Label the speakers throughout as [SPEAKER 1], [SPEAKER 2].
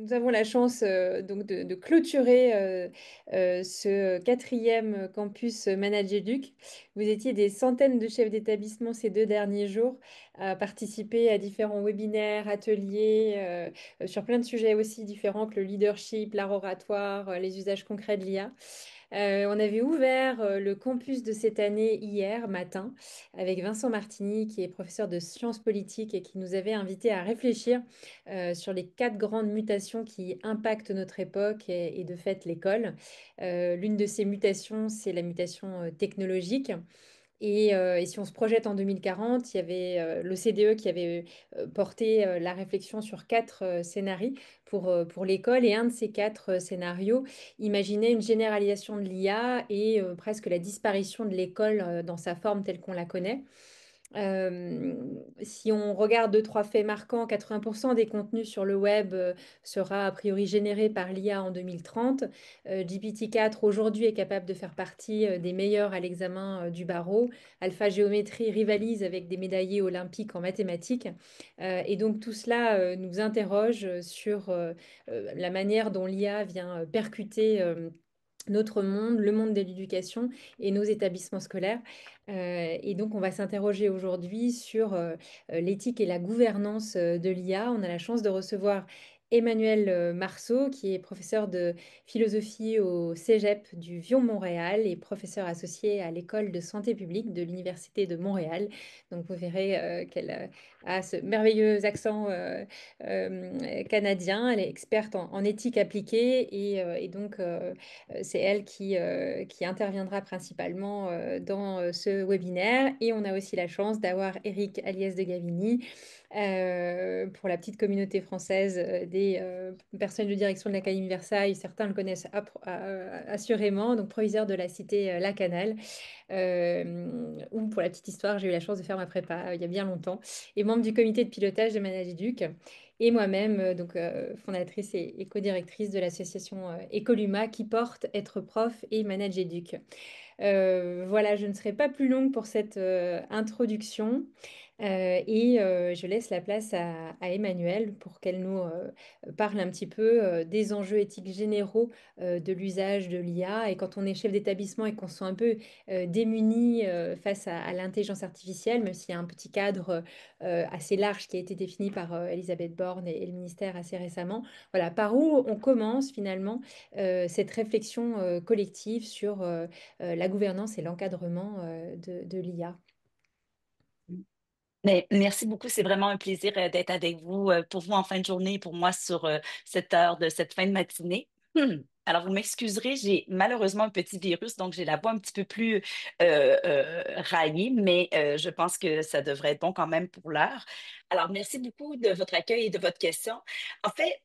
[SPEAKER 1] Nous avons la chance donc de clôturer ce quatrième campus Manageduc. Vous étiez des centaines de chefs d'établissement ces 2 derniers jours à participer à différents webinaires, ateliers sur plein de sujets aussi différents que le leadership, l'art oratoire, les usages concrets de l'IA. On avait ouvert le campus de cette année hier matin avec Vincent Martini, qui est professeur de sciences politiques et qui nous avait invités à réfléchir sur les 4 grandes mutations qui impactent notre époque et de fait l'école. L'une de ces mutations, c'est la mutation technologique. Et si on se projette en 2040, il y avait l'OCDE qui avait porté la réflexion sur 4 scénarios pour l'école. Et un de ces 4 scénarios imaginait une généralisation de l'IA et presque la disparition de l'école dans sa forme telle qu'on la connaît. Si on regarde 2, 3 faits marquants, 80% des contenus sur le web sera a priori généré par l'IA en 2030. GPT-4 aujourd'hui est capable de faire partie des meilleurs à l'examen du barreau. Alpha Géométrie rivalise avec des médaillés olympiques en mathématiques. Et donc tout cela nous interroge sur la manière dont l'IA vient percuter notre monde, le monde de l'éducation et nos établissements scolaires. Et donc, on va s'interroger aujourd'hui sur l'éthique et la gouvernance de l'IA. On a la chance de recevoir Emmanuel Marceau, qui est professeur de philosophie au Cégep du Vion-Montréal et professeur associé à l'école de santé publique de l'Université de Montréal. Donc, vous verrez qu'elle a ce merveilleux accent canadien. Elle est experte en éthique appliquée et donc c'est elle qui interviendra principalement dans ce webinaire. Et on a aussi la chance d'avoir Eric Aliès de Gavigny pour la petite communauté française des personnels de direction de l'Académie Versailles. Certains le connaissent assurément, donc proviseur de la cité Lacanal. Où, pour la petite histoire, j'ai eu la chance de faire ma prépa il y a bien longtemps, et membre du comité de pilotage de Manageduc. Et moi-même, donc fondatrice et co-directrice de l'association Ecoluma qui porte Être prof et Manageduc. Voilà, je ne serai pas plus longue pour cette introduction et je laisse la place à Emmanuel pour qu'elle nous parle un petit peu des enjeux éthiques généraux de l'usage de l'IA. Et quand on est chef d'établissement et qu'on se sent un peu démuni face à l'intelligence artificielle, même s'il y a un petit cadre assez large qui a été défini par Elisabeth Borne et le ministère assez récemment, voilà, par où on commence finalement cette réflexion collective sur la gouvernance et l'encadrement de l'IA.
[SPEAKER 2] Mais merci beaucoup. C'est vraiment un plaisir d'être avec vous, pour vous en fin de journée, pour moi sur cette heure de cette fin de matinée. Alors, vous m'excuserez, j'ai malheureusement un petit virus, donc j'ai la voix un petit peu plus raillée, mais je pense que ça devrait être bon quand même pour l'heure. Alors, merci beaucoup de votre accueil et de votre question. En fait,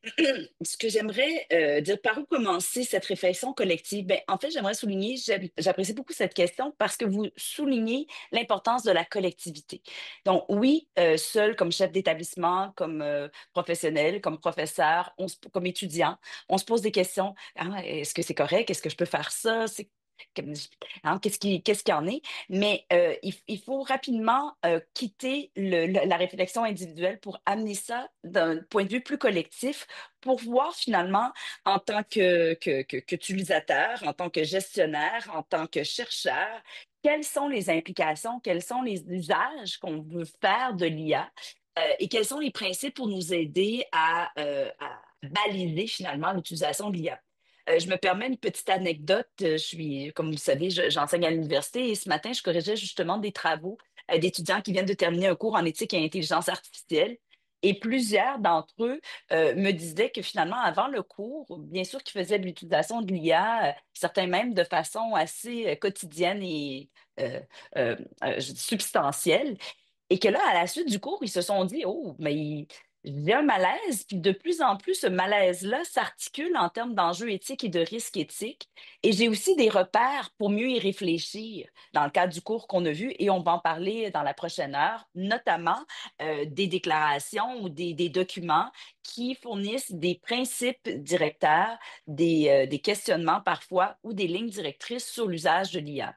[SPEAKER 2] ce que j'aimerais dire, par où commencer cette réflexion collective? Ben, en fait, j'aimerais souligner, j'apprécie beaucoup cette question parce que vous soulignez l'importance de la collectivité. Donc oui, seul comme chef d'établissement, comme professionnel, comme professeur, comme étudiant, on se pose des questions. Ah, est-ce que c'est correct? Est-ce que je peux faire ça? Comme- qu'est-ce qu'il y en est? Mais il faut rapidement quitter la réflexion individuelle pour amener ça d'un point de vue plus collectif, pour voir finalement en tant qu'utilisateur, en tant que gestionnaire, en tant que chercheur, quelles sont les implications, quels sont les usages qu'on veut faire de l'IA, et quels sont les principes pour nous aider à baliser finalement l'utilisation de l'IA. Je me permets une petite anecdote. Comme vous le savez, j'enseigne à l'université et ce matin, je corrigeais justement des travaux d'étudiants qui viennent de terminer un cours en éthique et intelligence artificielle. Et plusieurs d'entre eux me disaient que finalement, avant le cours, bien sûr qu'ils faisaient de l'utilisation de l'IA, certains même de façon assez quotidienne et euh, je dis substantielle. Et que là, à la suite du cours, ils se sont dit, oh, j'ai un malaise. Puis de plus en plus, ce malaise-là s'articule en termes d'enjeux éthiques et de risques éthiques. Et j'ai aussi des repères pour mieux y réfléchir dans le cadre du cours qu'on a vu. Et on va en parler dans la prochaine heure, notamment des déclarations ou des documents qui fournissent des principes directeurs, des questionnements parfois ou des lignes directrices sur l'usage de l'IA.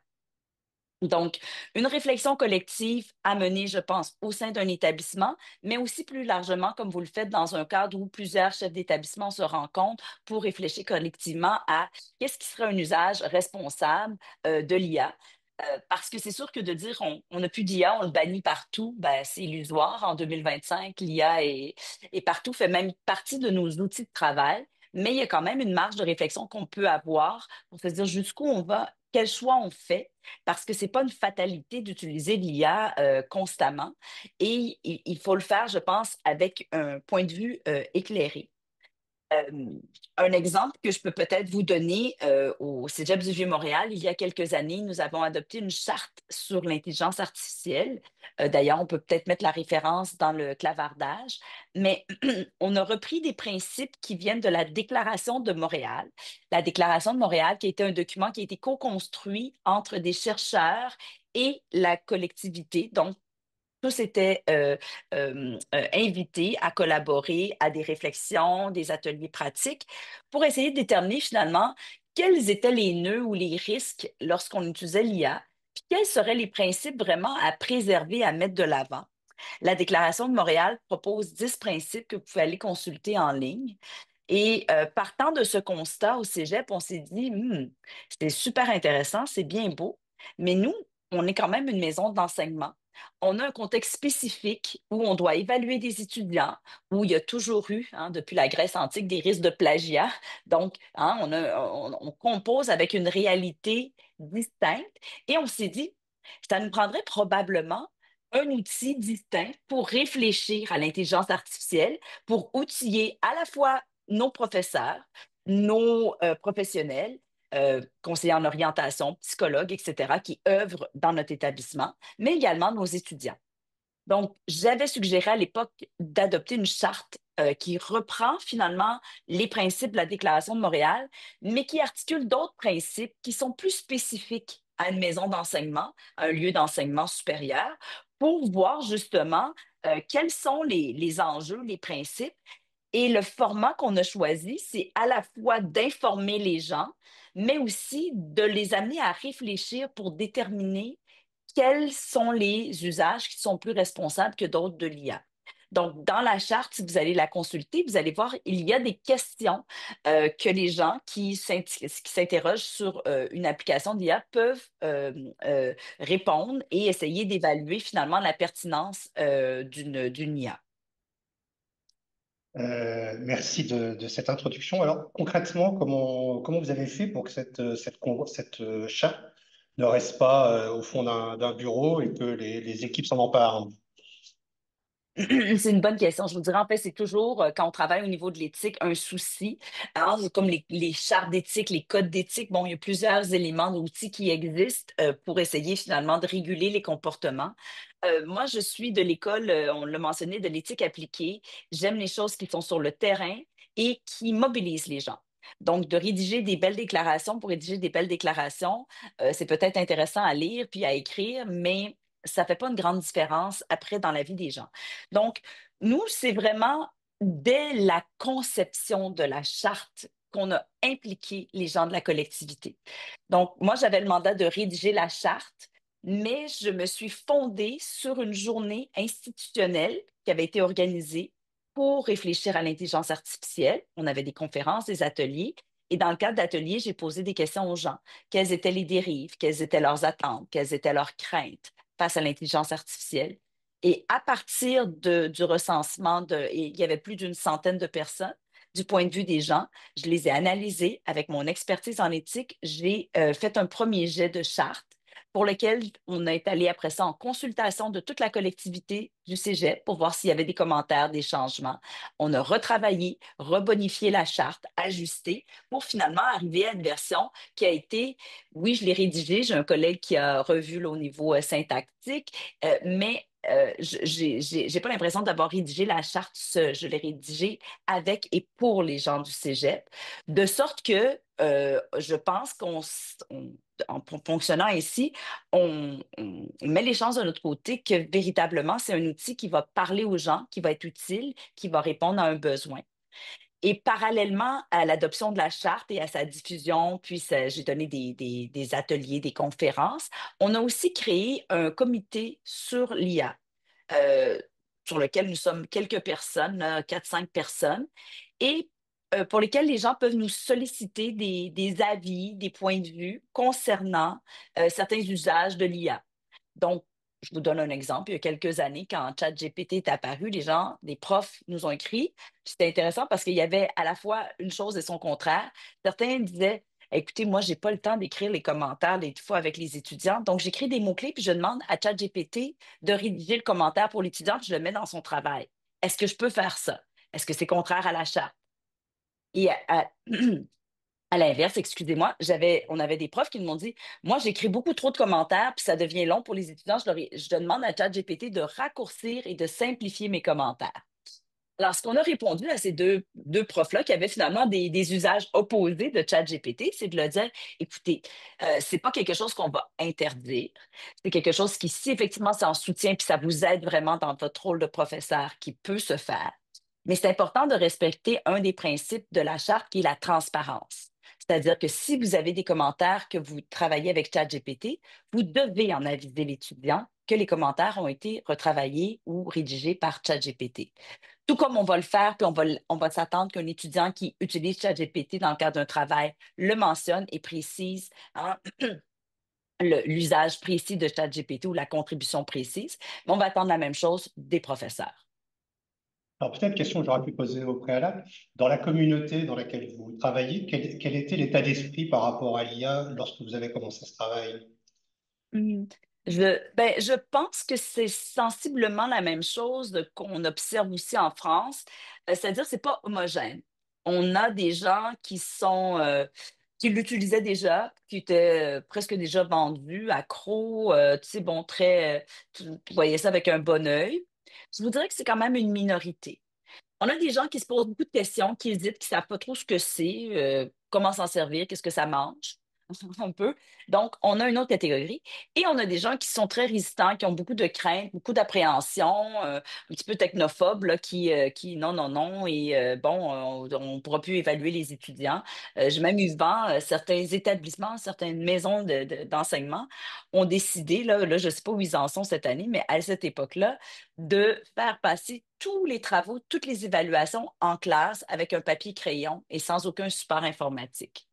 [SPEAKER 2] Donc, une réflexion collective à mener, je pense, au sein d'un établissement, mais aussi plus largement, comme vous le faites dans un cadre où plusieurs chefs d'établissement se rencontrent pour réfléchir collectivement à qu'est-ce qui serait un usage responsable de l'IA. Parce que c'est sûr que de dire on n'a plus d'IA, on le bannit partout, ben, c'est illusoire. En 2025, l'IA est partout, fait même partie de nos outils de travail, mais il y a quand même une marge de réflexion qu'on peut avoir pour se dire jusqu'où on va, quel choix on fait parce que c'est pas une fatalité d'utiliser l'IA constamment et il faut le faire, je pense, avec un point de vue éclairé. Euh, un exemple que je peux peut-être vous donner au Cégep du Vieux-Montréal, il y a quelques années, nous avons adopté une charte sur l'intelligence artificielle. D'ailleurs, on peut peut-être mettre la référence dans le clavardage, mais on a repris des principes qui viennent de la Déclaration de Montréal. La Déclaration de Montréal, qui a été un document qui a été co-construit entre des chercheurs et la collectivité, donc tous étaient invités à collaborer à des réflexions, des ateliers pratiques pour essayer de déterminer finalement quels étaient les nœuds ou les risques lorsqu'on utilisait l'IA, puis quels seraient les principes vraiment à préserver, à mettre de l'avant. La Déclaration de Montréal propose 10 principes que vous pouvez aller consulter en ligne. Et partant de ce constat au Cégep, on s'est dit, c'est super intéressant, c'est bien beau, mais nous, on est quand même une maison d'enseignement. On a un contexte spécifique où on doit évaluer des étudiants, où il y a toujours eu, hein, depuis la Grèce antique, des risques de plagiat. Donc, hein, on compose avec une réalité distincte et on s'est dit, ça nous prendrait probablement un outil distinct pour réfléchir à l'intelligence artificielle, pour outiller à la fois nos professeurs, nos professionnels, conseillers en orientation, psychologues, etc., qui œuvrent dans notre établissement, mais également nos étudiants. Donc, j'avais suggéré à l'époque d'adopter une charte qui reprend finalement les principes de la Déclaration de Montréal, mais qui articule d'autres principes qui sont plus spécifiques à une maison d'enseignement, à un lieu d'enseignement supérieur, pour voir justement quels sont les enjeux, les principes. Et le format qu'on a choisi, c'est à la fois d'informer les gens, mais aussi de les amener à réfléchir pour déterminer quels sont les usages qui sont plus responsables que d'autres de l'IA. Donc, dans la charte, si vous allez la consulter, vous allez voir, il y a des questions que les gens qui s'interrogent sur une application d'IA peuvent répondre et essayer d'évaluer finalement la pertinence d'une IA.
[SPEAKER 3] Merci de cette introduction. Alors, concrètement, comment vous avez fait pour que cette charte ne reste pas au fond d'un bureau et que les équipes s'en emparent?
[SPEAKER 2] C'est une bonne question. Je vous dirais, en fait, c'est toujours, quand on travaille au niveau de l'éthique, un souci. Alors, c'est comme les chartes d'éthique, les codes d'éthique, bon, il y a plusieurs éléments d'outils qui existent pour essayer finalement de réguler les comportements. Moi, je suis de l'école, on l'a mentionné, de l'éthique appliquée. J'aime les choses qui sont sur le terrain et qui mobilisent les gens. Donc, de rédiger des belles déclarations pour rédiger des belles déclarations, c'est peut-être intéressant à lire puis à écrire, mais ça fait pas une grande différence après dans la vie des gens. Donc, nous, c'est vraiment dès la conception de la charte qu'on a impliqué les gens de la collectivité. Donc, moi, j'avais le mandat de rédiger la charte, mais je me suis fondée sur une journée institutionnelle qui avait été organisée pour réfléchir à l'intelligence artificielle. On avait des conférences, des ateliers. Et dans le cadre d'ateliers, j'ai posé des questions aux gens. Quelles étaient les dérives? Quelles étaient leurs attentes? Quelles étaient leurs craintes face à l'intelligence artificielle? Et à partir du recensement, et il y avait plus d'une centaine de personnes, du point de vue des gens, je les ai analysées avec mon expertise en éthique. J'ai fait un premier jet de charte pour lequel on est allé après ça en consultation de toute la collectivité du Cégep pour voir s'il y avait des commentaires, des changements. On a retravaillé, rebonifié la charte, ajusté pour finalement arriver à une version qui a été, oui, je l'ai rédigée, j'ai un collègue qui a revu là, au niveau syntaxique, mais j'ai pas l'impression d'avoir rédigé la charte seule. Je l'ai rédigée avec et pour les gens du Cégep, de sorte que je pense en fonctionnant ainsi, on met les chances de notre côté que véritablement, c'est un outil qui va parler aux gens, qui va être utile, qui va répondre à un besoin. Et parallèlement à l'adoption de la charte et à sa diffusion, puis j'ai donné des ateliers, des conférences, on a aussi créé un comité sur l'IA, euh, sur lequel nous sommes quelques personnes, là, 4-5 personnes, et pour lesquels les gens peuvent nous solliciter des avis, des points de vue concernant certains usages de l'IA. Donc, je vous donne un exemple. Il y a quelques années, quand ChatGPT est apparu, les gens, des profs nous ont écrit. C'était intéressant parce qu'il y avait à la fois une chose et son contraire. Certains disaient, écoutez, moi, j'ai pas le temps d'écrire les commentaires des fois avec les étudiants. Donc, j'écris des mots-clés puis je demande à ChatGPT de rédiger le commentaire pour l'étudiant puis je le mets dans son travail. Est-ce que je peux faire ça? Est-ce que c'est contraire à la charte? Et à l'inverse, excusez-moi, on avait des profs qui nous ont dit, moi, j'écris beaucoup trop de commentaires, puis ça devient long pour les étudiants. Je demande à ChatGPT de raccourcir et de simplifier mes commentaires. Alors, ce qu'on a répondu à ces deux profs-là, qui avaient finalement des usages opposés de ChatGPT, c'est de leur dire, écoutez, c'est pas quelque chose qu'on va interdire, c'est quelque chose qui, si effectivement c'est en soutien, puis ça vous aide vraiment dans votre rôle de professeur, qui peut se faire. Mais c'est important de respecter un des principes de la charte qui est la transparence. C'est-à-dire que si vous avez des commentaires que vous travaillez avec ChatGPT, vous devez en aviser l'étudiant que les commentaires ont été retravaillés ou rédigés par ChatGPT. Tout comme on va le faire, puis on va s'attendre qu'un étudiant qui utilise ChatGPT dans le cadre d'un travail le mentionne et précise, hein, l'usage précis de ChatGPT ou la contribution précise. Mais on va attendre la même chose des professeurs.
[SPEAKER 3] Alors peut-être question que j'aurais pu poser au préalable. Dans la communauté dans laquelle vous travaillez, quel était l'état d'esprit par rapport à l'IA lorsque vous avez commencé ce travail?
[SPEAKER 2] Hmm. Je pense que c'est sensiblement la même chose qu'on observe aussi en France. C'est-à-dire, c'est pas homogène. On a des gens qui l'utilisaient déjà, qui étaient presque déjà vendus, accros, tu sais, bon, tu voyais ça avec un bon œil. Je vous dirais que c'est quand même une minorité. On a des gens qui se posent beaucoup de questions, qui hésitent, qui ne savent pas trop ce que c'est, comment s'en servir, qu'est-ce que ça mange, un peu. Donc, on a une autre catégorie. Et on a des gens qui sont très résistants, qui ont beaucoup de craintes, beaucoup d'appréhension, un petit peu technophobes, là, non, non, non. Et bon, on ne pourra plus évaluer les étudiants. J'ai même eu vent, certains établissements, certaines maisons d'enseignement ont décidé, là, je ne sais pas où ils en sont cette année, mais à cette époque-là, de faire passer tous les travaux, toutes les évaluations en classe avec un papier crayon et sans aucun support informatique.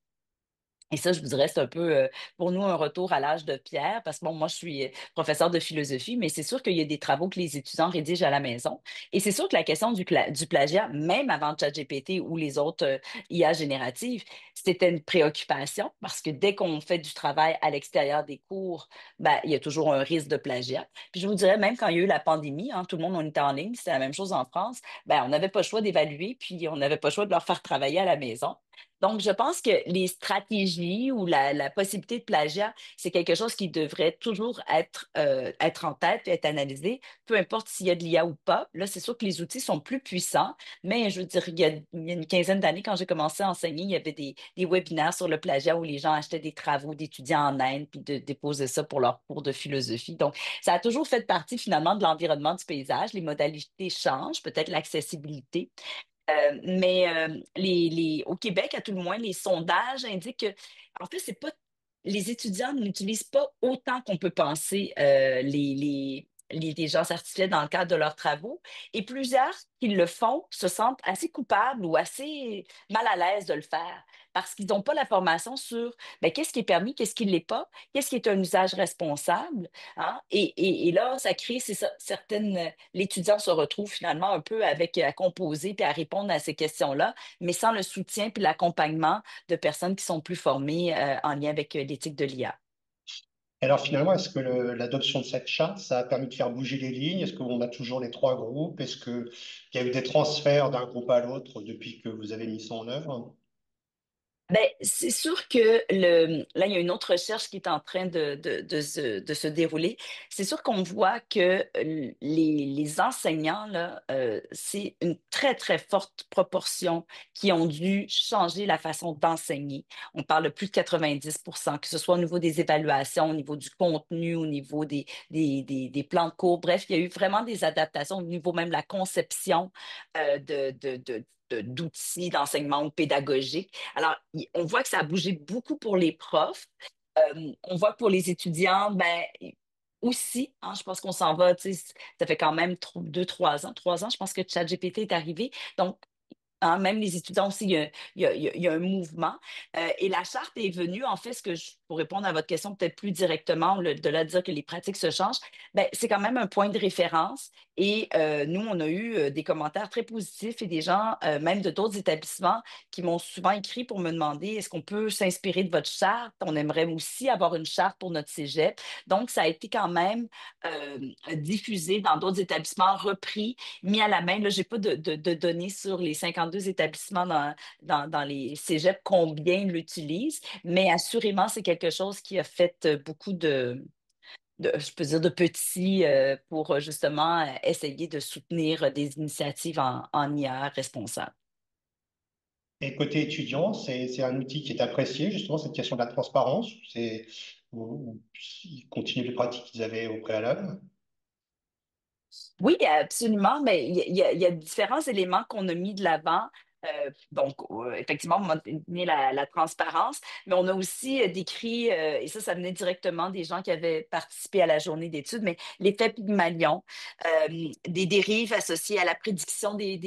[SPEAKER 2] Et ça, je vous dirais, c'est un peu pour nous un retour à l'âge de pierre, parce que bon, moi, je suis professeur de philosophie, mais c'est sûr qu'il y a des travaux que les étudiants rédigent à la maison. Et c'est sûr que la question du plagiat, même avant ChatGPT ou les autres IA génératives, c'était une préoccupation, parce que dès qu'on fait du travail à l'extérieur des cours, ben, il y a toujours un risque de plagiat. Puis je vous dirais, même quand il y a eu la pandémie, hein, tout le monde on était en ligne, c'était la même chose en France, ben, on n'avait pas le choix d'évaluer, puis on n'avait pas le choix de leur faire travailler à la maison. Donc, je pense que les stratégies ou la possibilité de plagiat, c'est quelque chose qui devrait toujours être en tête et être analysé, peu importe s'il y a de l'IA ou pas. Là, c'est sûr que les outils sont plus puissants, mais je veux dire, il y a une quinzaine d'années, quand j'ai commencé à enseigner, il y avait des webinaires sur le plagiat où les gens achetaient des travaux d'étudiants en Inde puis déposaient ça pour leur cours de philosophie. Donc, ça a toujours fait partie finalement de l'environnement du paysage. Les modalités changent, peut-être l'accessibilité. Au Québec, à tout le moins, les sondages indiquent que, en fait, c'est pas, les étudiants n'utilisent pas autant qu'on peut penser l'intelligence artificielle dans le cadre de leurs travaux. Et plusieurs qui le font se sentent assez coupables ou assez mal à l'aise de le faire parce qu'ils n'ont pas la formation sur ben, qu'est-ce qui est permis, qu'est-ce qui ne l'est pas, qu'est-ce qui est un usage responsable. Hein? Et là, ça crée, c'est ça, l'étudiant se retrouve finalement un peu avec à composer puis à répondre à ces questions-là, mais sans le soutien puis l'accompagnement de personnes qui sont plus formées en lien avec l'éthique de l'IA.
[SPEAKER 3] Alors finalement, est-ce que l'adoption de cette charte, ça a permis de faire bouger les lignes? Est-ce qu'on a toujours les trois groupes? Est-ce qu'il y a eu des transferts d'un groupe à l'autre depuis que vous avez mis ça en œuvre?
[SPEAKER 2] Ben, c'est sûr que là, il y a une autre recherche qui est en train de se dérouler. C'est sûr qu'on voit que les enseignants, là, c'est une très, très forte proportion qui ont dû changer la façon d'enseigner. On parle de plus de 90%, que ce soit au niveau des évaluations, au niveau du contenu, au niveau des plans de cours. Bref, il y a eu vraiment des adaptations au niveau même de la conception d'outils d'enseignement ou pédagogiques. Alors, on voit que ça a bougé beaucoup pour les profs. On voit que pour les étudiants, ben, aussi, hein, je pense qu'on s'en va, tu sais, ça fait quand même 2, 3 ans, 3 ans, je pense que ChatGPT est arrivé. Donc, hein, même les étudiants aussi, il y a un mouvement. Et la charte est venue, en fait, pour répondre à votre question peut-être plus directement, de là dire que les pratiques se changent, ben, c'est quand même un point de référence. Et nous, on a eu des commentaires très positifs et des gens, même de d'autres établissements, qui m'ont souvent écrit pour me demander est-ce qu'on peut s'inspirer de votre charte? On aimerait aussi avoir une charte pour notre cégep. Donc, ça a été quand même diffusé dans d'autres établissements, repris mis à la main. Là, je n'ai pas de données sur les 52 établissements dans les cégeps, combien ils l'utilisent, mais assurément, c'est quelque chose qui a fait beaucoup je peux dire, de petits pour justement essayer de soutenir des initiatives en IA responsables.
[SPEAKER 3] Et côté étudiant, c'est un outil qui est apprécié, justement, cette question de la transparence. Ou ils continuent les pratiques qu'ils avaient au préalable.
[SPEAKER 2] Oui, absolument. Mais il y a différents éléments qu'on a mis de l'avant. Donc, effectivement, on a mentionné la transparence, mais on a aussi décrit, et ça venait directement des gens qui avaient participé à la journée d'études, mais l'effet Pygmalion, des dérives associées à la prédiction des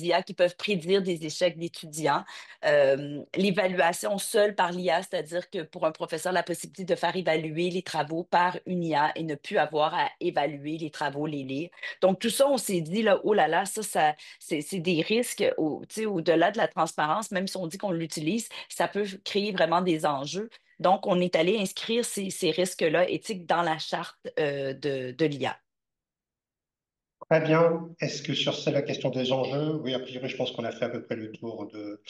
[SPEAKER 2] IA qui peuvent prédire des échecs d'étudiants, l'évaluation seule par l'IA, c'est-à-dire que pour un professeur, la possibilité de faire évaluer les travaux par une IA et ne plus avoir à évaluer les travaux, les lire. Donc, tout ça, on s'est dit, là, oh là là, c'est des risques, tu sais, au-delà de la transparence, même si on dit qu'on l'utilise, ça peut créer vraiment des enjeux. Donc, on est allé inscrire ces risques-là éthiques dans la charte de l'IA.
[SPEAKER 3] Très bien. Est-ce que sur la question des enjeux, oui, a priori, je pense qu'on a fait à peu près le tour de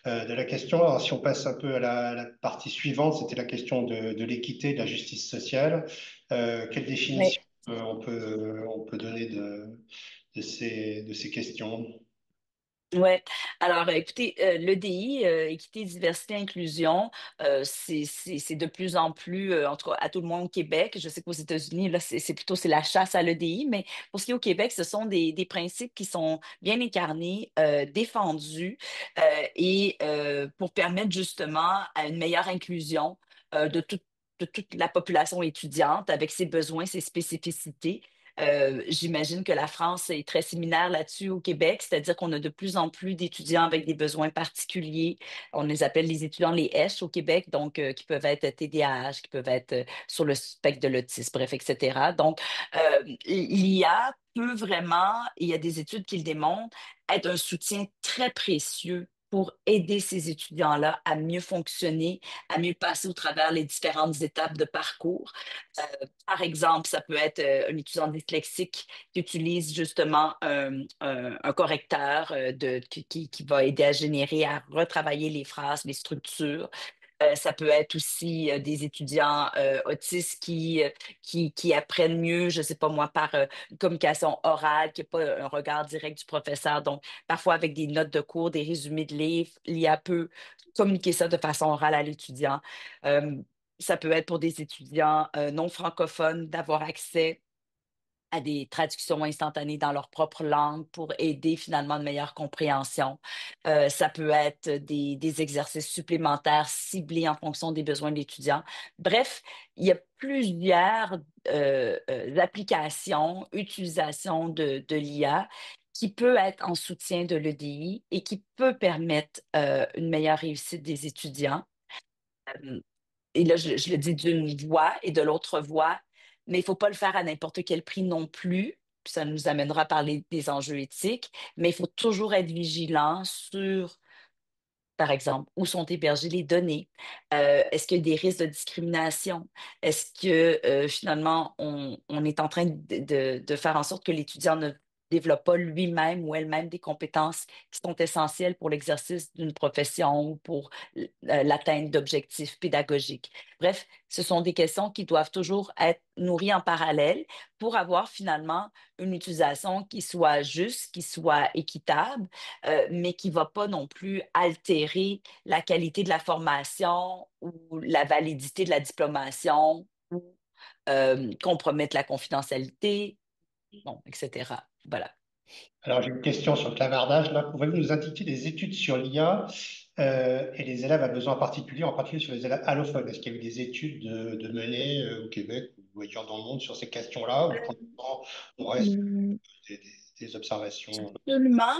[SPEAKER 3] la question. Alors, si on passe un peu à la partie suivante, c'était la question de l'équité, de la justice sociale. Quelle
[SPEAKER 2] Mais
[SPEAKER 3] définition on peut donner de ces questions?
[SPEAKER 2] ouais. Alors, écoutez, l'EDI, équité, diversité, inclusion, c'est de plus en plus, en tout cas, à tout le moins au Québec. Je sais qu'aux États-Unis, là, c'est la chasse à l'EDI, mais pour ce qui est au Québec, ce sont des principes qui sont bien incarnés, défendus, et pour permettre justement à une meilleure inclusion de toute la population étudiante avec ses besoins, ses spécificités. J'imagine que la France est très similaire là-dessus au Québec, c'est-à-dire qu'on a de plus en plus d'étudiants avec des besoins particuliers. On les appelle les étudiants les H au Québec, donc qui peuvent être TDAH, qui peuvent être sur le spectre de l'autisme, bref, etc. Donc, l'IA peut vraiment, et il y a des études qui le démontrent, être un soutien très précieux pour aider ces étudiants-là à mieux fonctionner, à mieux passer au travers les différentes étapes de parcours. Par exemple, ça peut être un étudiant dyslexique qui utilise justement un correcteur qui va aider à générer, à retravailler les phrases, les structures. Ça peut être aussi des étudiants autistes qui apprennent mieux, je ne sais pas moi, par une communication orale, qui n'a pas un regard direct du professeur. Donc, parfois avec des notes de cours, des résumés de livres, l'IA peut communiquer ça de façon orale à l'étudiant. Euh, Ça peut être pour des étudiants non francophones d'avoir accès à des traductions instantanées dans leur propre langue pour aider finalement une meilleure compréhension. Ça peut être des exercices supplémentaires ciblés en fonction des besoins de l'étudiant. Bref, il y a plusieurs applications, utilisations de l'IA qui peut être en soutien de l'EDI et qui peut permettre une meilleure réussite des étudiants. Euh, et là, je le dis d'une voix et de l'autre voix, mais il ne faut pas le faire à n'importe quel prix non plus. Puis ça nous amènera à parler des enjeux éthiques, mais il faut toujours être vigilant sur, par exemple, où sont hébergées les données. Est-ce qu'il y a des risques de discrimination? Est-ce que finalement, on est en train de faire en sorte que l'étudiant ne développe pas lui-même ou elle-même des compétences qui sont essentielles pour l'exercice d'une profession ou pour l'atteinte d'objectifs pédagogiques? Bref, ce sont des questions qui doivent toujours être nourries en parallèle pour avoir finalement une utilisation qui soit juste, qui soit équitable, mais qui ne va pas non plus altérer la qualité de la formation ou la validité de la diplomation ou compromettre la confidentialité, bon, etc. Voilà.
[SPEAKER 3] Alors, j'ai une question sur le clavardage. Là, pouvez-vous nous indiquer des études sur l'IA et les élèves à besoins particuliers, en particulier sur les élèves allophones? Est-ce qu'il y a eu des études de menées au Québec ou ailleurs dans le monde sur ces questions-là, ou pour l'instant, on reste des, des- des observations?
[SPEAKER 2] Absolument.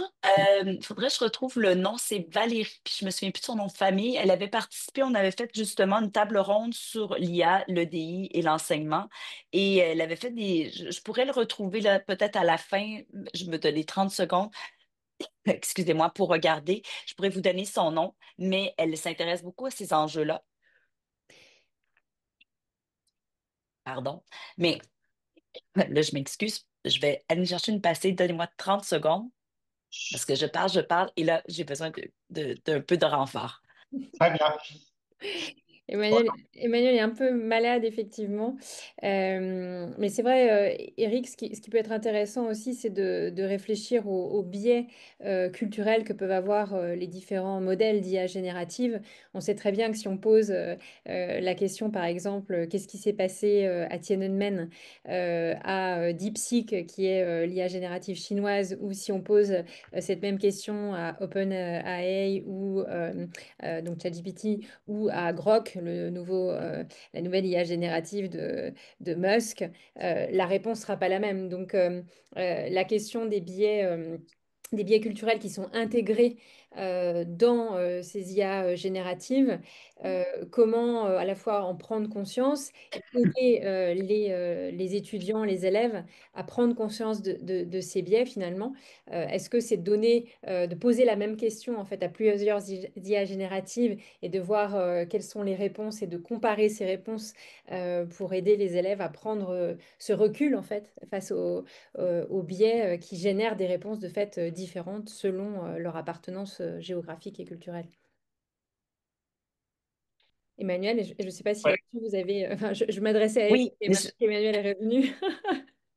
[SPEAKER 2] Faudrait que je retrouve le nom. C'est Valérie, puis je me souviens plus de son nom de famille. Elle avait participé, on avait fait justement une table ronde sur l'IA, l'EDI et l'enseignement. Et elle avait fait je pourrais le retrouver là, peut-être à la fin. Je me donnais 30 secondes, excusez-moi, pour regarder. Je pourrais vous donner son nom, mais elle s'intéresse beaucoup à ces enjeux-là. Pardon. Mais là, je m'excuse. Je vais aller chercher une passée. Donnez-moi 30 secondes parce que je parle, et là, j'ai besoin d'un peu de renfort.
[SPEAKER 3] Très bien.
[SPEAKER 1] Emmanuel est un peu malade, effectivement. Mais c'est vrai, Eric, ce qui peut être intéressant aussi, c'est de réfléchir aux biais culturels que peuvent avoir les différents modèles d'IA générative. On sait très bien que si on pose la question, par exemple, qu'est-ce qui s'est passé à Tiananmen à DeepSeek, qui est l'IA générative chinoise, ou si on pose cette même question à OpenAI ou donc ChatGPT, ou à Grok, la nouvelle IA générative de Musk, la réponse sera pas la même. Donc, la question des biais culturels qui sont intégrés dans ces IA génératives, comment à la fois en prendre conscience et aider les étudiants, les élèves à prendre conscience de ces biais finalement. Est-ce que c'est de poser la même question en fait à plusieurs IA génératives et de voir quelles sont les réponses et de comparer ces réponses pour aider les élèves à prendre ce recul en fait face aux biais qui génèrent des réponses de fait différentes selon leur appartenance géographique et culturelle. Emmanuel, et je ne sais pas si
[SPEAKER 3] Ouais.
[SPEAKER 1] là-dessus vous avez... Enfin, je m'adressais à Eric
[SPEAKER 2] Oui,
[SPEAKER 1] et maintenant qu'Emmanuel est revenu.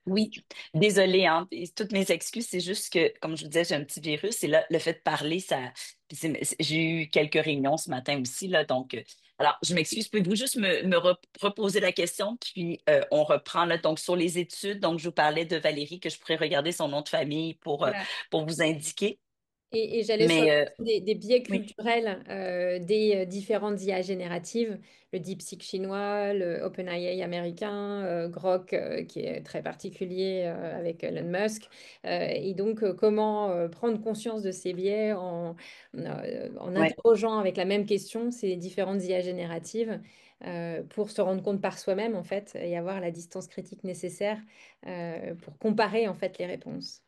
[SPEAKER 2] oui, désolée, hein. Et toutes mes excuses, c'est juste que, comme je vous disais, j'ai un petit virus et là, le fait de parler, ça. Puis j'ai eu quelques réunions ce matin aussi, là, donc. Alors, je m'excuse, pouvez-vous juste reposer la question, puis on reprend, là, donc, sur les études. Donc, je vous parlais de Valérie, que je pourrais regarder son nom de famille
[SPEAKER 1] Voilà.
[SPEAKER 2] pour vous indiquer.
[SPEAKER 1] Et j'allais sur la
[SPEAKER 2] Mais
[SPEAKER 1] question des biais
[SPEAKER 2] oui,
[SPEAKER 1] culturels des différentes IA génératives, le DeepSeek chinois, le OpenAI américain, Grok qui est très particulier avec Elon Musk. Et donc, comment prendre conscience de ces biais en
[SPEAKER 2] ouais.
[SPEAKER 1] interrogeant avec la même question ces différentes IA génératives pour se rendre compte par soi-même, en fait, et avoir la distance critique nécessaire pour comparer, en fait, les réponses.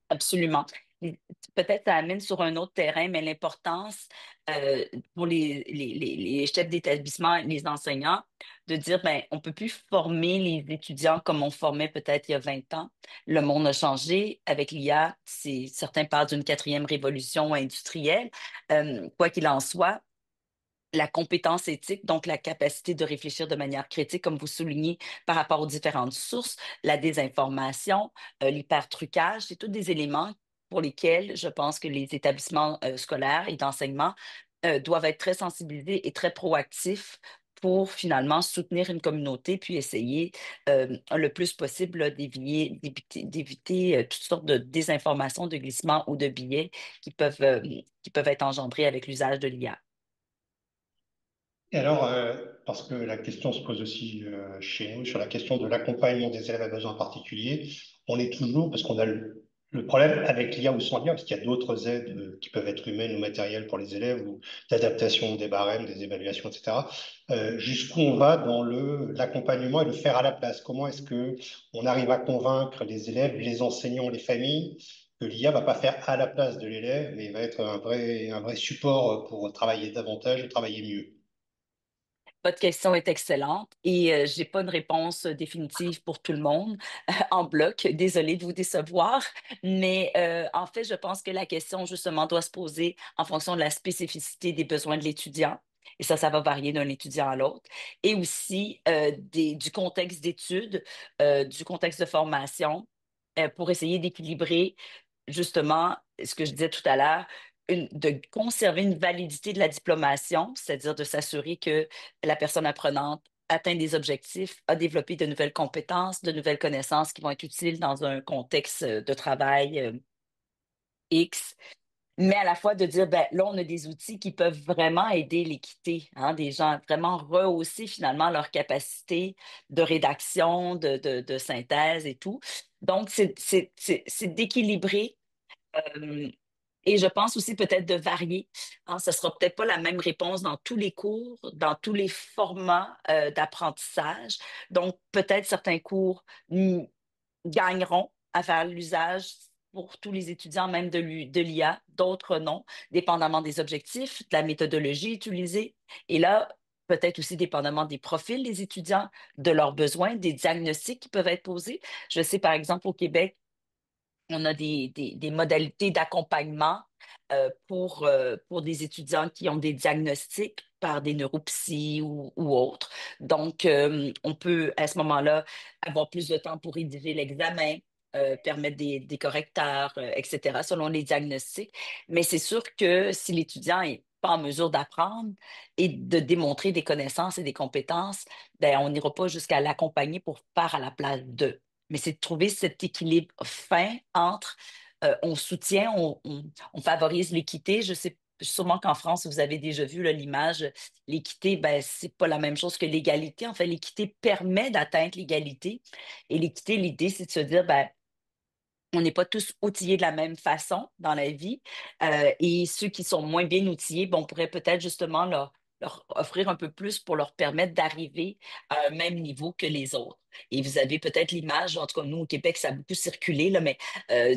[SPEAKER 2] Absolument. Et peut-être ça amène sur un autre terrain, mais l'importance pour les chefs d'établissement, les enseignants, de dire, ben, on peut plus former les étudiants comme on formait peut-être il y a 20 ans. Le monde a changé. Avec l'IA, certains parlent d'une quatrième révolution industrielle. Quoi qu'il en soit, la compétence éthique, donc la capacité de réfléchir de manière critique, comme vous soulignez, par rapport aux différentes sources, la désinformation, l'hypertrucage, c'est tous des éléments pour lesquels je pense que les établissements scolaires et d'enseignement doivent être très sensibilisés et très proactifs pour finalement soutenir une communauté, puis essayer le plus possible là, d'éviter toutes sortes de désinformations, de glissements ou de biais qui peuvent être engendrés avec l'usage de l'IA.
[SPEAKER 3] Et alors, parce que la question se pose aussi chez nous sur la question de l'accompagnement des élèves à besoins particuliers, on est toujours, parce qu'on a le problème avec l'IA ou sans l'IA, parce qu'il y a d'autres aides qui peuvent être humaines ou matérielles pour les élèves, ou d'adaptation des barèmes, des évaluations, etc. Jusqu'où on va dans l'accompagnement et le faire à la place? Comment est-ce que on arrive à convaincre les élèves, les enseignants, les familles, que l'IA va pas faire à la place de l'élève, mais va être un vrai support pour travailler davantage et travailler mieux?
[SPEAKER 2] Votre question est excellente et j'ai pas une réponse définitive pour tout le monde en bloc. Désolée de vous décevoir, mais en fait, je pense que la question justement doit se poser en fonction de la spécificité des besoins de l'étudiant. Et ça va varier d'un étudiant à l'autre. Et aussi du contexte d'études, du contexte de formation, pour essayer d'équilibrer justement ce que je disais tout à l'heure, de conserver une validité de la diplomation, c'est-à-dire de s'assurer que la personne apprenante atteindre des objectifs, a développé de nouvelles compétences, de nouvelles connaissances qui vont être utiles dans un contexte de travail X, mais à la fois de dire, ben, là, on a des outils qui peuvent vraiment aider l'équité, hein, des gens, vraiment rehausser finalement leur capacité de rédaction, de synthèse et tout. Donc, c'est d'équilibrer. euh, et je pense aussi peut-être de varier. Hein, ce sera peut-être pas la même réponse dans tous les cours, dans tous les formats d'apprentissage. Donc, peut-être certains cours gagneront à faire l'usage pour tous les étudiants, même de l'IA, d'autres non, dépendamment des objectifs, de la méthodologie utilisée. Et là, peut-être aussi dépendamment des profils des étudiants, de leurs besoins, des diagnostics qui peuvent être posés. Je sais, par exemple, au Québec, on a des modalités d'accompagnement pour des étudiants qui ont des diagnostics par des neuropsys ou autres. Donc, on peut à ce moment-là avoir plus de temps pour rédiger l'examen, permettre des correcteurs, etc., selon les diagnostics. Mais c'est sûr que si l'étudiant est pas en mesure d'apprendre et de démontrer des connaissances et des compétences, ben, on n'ira pas jusqu'à l'accompagner pour faire à la place d'eux, mais c'est de trouver cet équilibre fin entre on soutient, on favorise l'équité. Je sais sûrement qu'en France, vous avez déjà vu là, l'image, l'équité, ben, c'est pas la même chose que l'égalité. En fait, l'équité permet d'atteindre l'égalité. Et l'équité, l'idée, c'est de se dire, ben, on n'est pas tous outillés de la même façon dans la vie. Et ceux qui sont moins bien outillés, bon, on pourrait peut-être justement leur offrir un peu plus pour leur permettre d'arriver à un même niveau que les autres. Et vous avez peut-être l'image, en tout cas nous au Québec, ça a beaucoup circulé, là, mais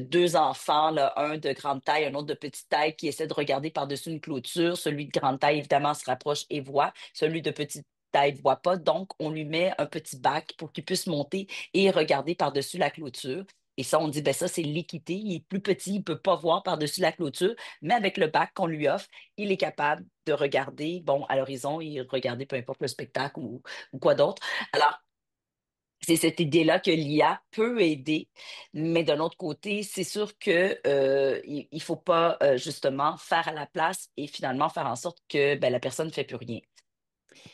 [SPEAKER 2] deux enfants, là, un de grande taille, un autre de petite taille, qui essaient de regarder par-dessus une clôture. Celui de grande taille, évidemment, se rapproche et voit. Celui de petite taille ne voit pas. Donc, on lui met un petit bac pour qu'il puisse monter et regarder par-dessus la clôture. Et ça, on dit, ben ça, c'est l'équité. Il est plus petit, il ne peut pas voir par-dessus la clôture, mais avec le bac qu'on lui offre, il est capable de regarder, bon, à l'horizon et regarder peu importe le spectacle ou quoi d'autre. Alors, c'est cette idée-là que l'IA peut aider, mais d'un autre côté, c'est sûr que il faut pas justement faire à la place et finalement faire en sorte que ben, la personne ne fait plus rien.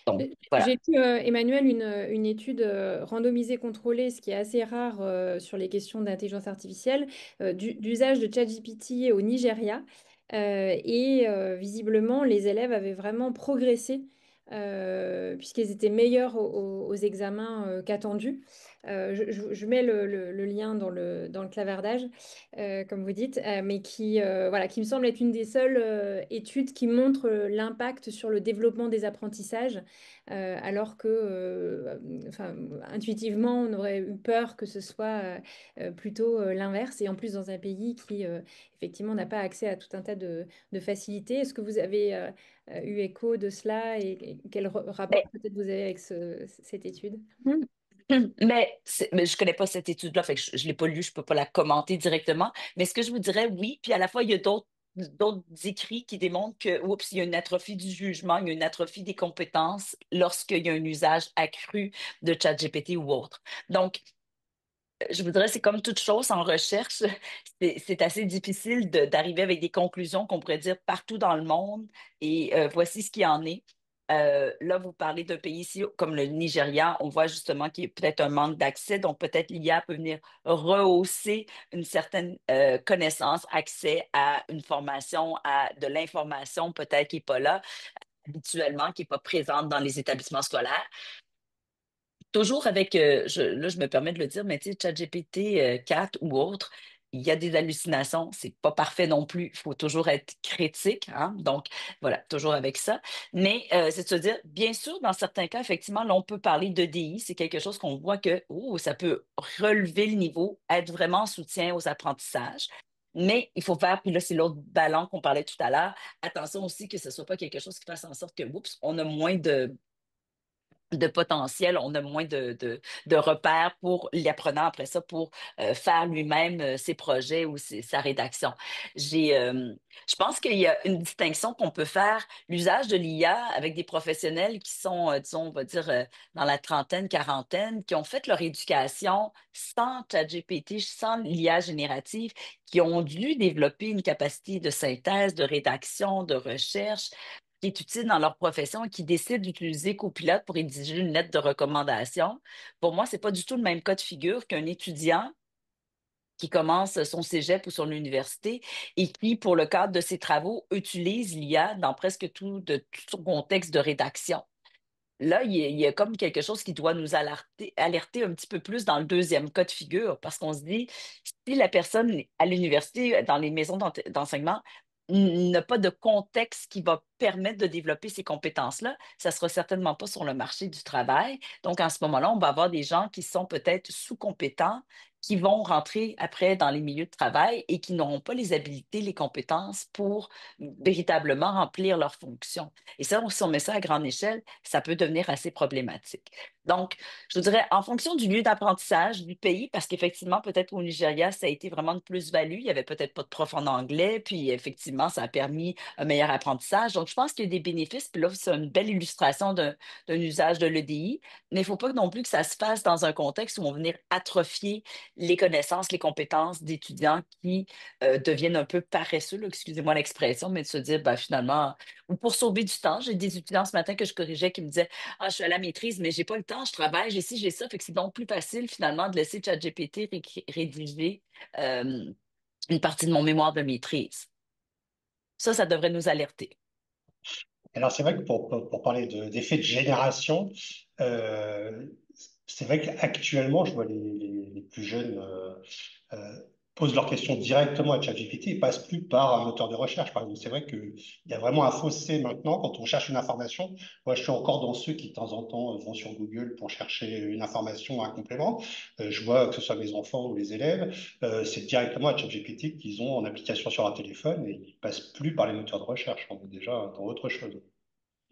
[SPEAKER 2] Donc, voilà.
[SPEAKER 1] J'ai vu, Emmanuel, une étude randomisée contrôlée, ce qui est assez rare sur les questions d'intelligence artificielle, d'usage de ChatGPT au Nigeria. Visiblement, les élèves avaient vraiment progressé puisqu'ils étaient meilleurs aux examens qu'attendus. Je mets le lien dans le clavardage, comme vous dites, mais voilà, qui me semble être une des seules études qui montre l'impact sur le développement des apprentissages alors que, enfin, intuitivement, on aurait eu peur que ce soit plutôt l'inverse, et en plus dans un pays qui, effectivement, n'a pas accès à tout un tas de facilités. Est-ce que vous avez eu écho de cela et quel rapport peut-être vous avez avec cette étude?
[SPEAKER 2] Hmm. Mais je connais pas cette étude-là, fait que je l'ai pas lue, je peux pas la commenter directement. Mais ce que je vous dirais, oui, puis à la fois, il y a d'autres écrits qui démontrent que, oups, il y a une atrophie du jugement, il y a une atrophie des compétences lorsqu'il y a un usage accru de ChatGPT ou autre. Donc, je voudrais, c'est comme toute chose en recherche, c'est assez difficile d'arriver avec des conclusions qu'on pourrait dire partout dans le monde et voici ce qu'il en est. Là, vous parlez d'un pays ici comme le Nigeria, on voit justement qu'il y a peut-être un manque d'accès, donc peut-être l'IA peut venir rehausser une certaine connaissance, accès à une formation, à de l'information peut-être qui n'est pas là habituellement, qui n'est pas présente dans les établissements scolaires. Toujours avec, là, je me permets de le dire, mais tu sais, ChatGPT 4 ou autre, il y a des hallucinations. C'est pas parfait non plus. Il faut toujours être critique, hein. Donc, voilà, toujours avec ça. Mais c'est de se dire, bien sûr, dans certains cas, effectivement, là, on peut parler de DI. C'est quelque chose qu'on voit que, oh, ça peut relever le niveau, être vraiment en soutien aux apprentissages. Mais il faut faire, puis là, c'est l'autre ballon qu'on parlait tout à l'heure. Attention aussi que ce soit pas quelque chose qui fasse en sorte que, oups, on a moins de potentiel, on a moins de repères pour l'apprenant après ça pour faire lui-même ses projets ou sa rédaction. Je pense qu'il y a une distinction qu'on peut faire, l'usage de l'IA avec des professionnels qui sont, disons, on va dire, dans la trentaine, quarantaine, qui ont fait leur éducation sans ChatGPT, sans l'IA générative, qui ont dû développer une capacité de synthèse, de rédaction, de recherche qui est utile dans leur profession et qui décident d'utiliser Copilot pour rédiger une lettre de recommandation. Pour moi, c'est pas du tout le même cas de figure qu'un étudiant qui commence son cégep ou son université et qui, pour le cadre de ses travaux, utilise l'IA dans presque tout son contexte de rédaction. Là, il y a comme quelque chose qui doit nous alerter un petit peu plus dans le deuxième cas de figure, parce qu'on se dit, si la personne à l'université, dans les maisons d'enseignement, n'a pas de contexte qui va permettre de développer ces compétences-là, ça ne sera certainement pas sur le marché du travail. Donc, en ce moment-là, on va avoir des gens qui sont peut-être sous-compétents, qui vont rentrer après dans les milieux de travail et qui n'auront pas les habilités, les compétences pour véritablement remplir leurs fonctions. Et ça, si on met ça à grande échelle, ça peut devenir assez problématique. Donc, je vous dirais, en fonction du lieu d'apprentissage, du pays, parce qu'effectivement, peut-être au Nigeria, ça a été vraiment de plus-value. Il n'y avait peut-être pas de prof en anglais, puis effectivement, ça a permis un meilleur apprentissage. Donc, je pense qu'il y a des bénéfices, puis là, c'est une belle illustration d'un usage de l'EDI, mais il ne faut pas non plus que ça se fasse dans un contexte où on va venir atrophier les connaissances, les compétences d'étudiants qui deviennent un peu paresseux, là, excusez-moi l'expression, mais de se dire, ben, finalement, ou pour sauver du temps. J'ai des étudiants ce matin que je corrigeais qui me disaient, ah, je suis à la maîtrise, mais j'ai pas le temps, je travaille, j'ai ci, j'ai ça. Fait que c'est donc plus facile finalement de laisser ChatGPT rédiger euh, une partie de mon mémoire de maîtrise. Ça devrait nous alerter.
[SPEAKER 3] Alors, c'est vrai que pour parler d'effet de génération, euh, c'est vrai qu'actuellement, je vois les plus jeunes euh, posent leurs questions directement à ChatGPT et passent plus par un moteur de recherche. Par exemple, c'est vrai qu'il y a vraiment un fossé maintenant quand on cherche une information. Moi, je suis encore dans ceux qui, de temps en temps, vont sur Google pour chercher une information, un complément. Je vois que ce soit mes enfants ou les élèves, c'est directement à ChatGPT qu'ils ont en application sur leur téléphone et ils passent plus par les moteurs de recherche. On est déjà dans autre chose.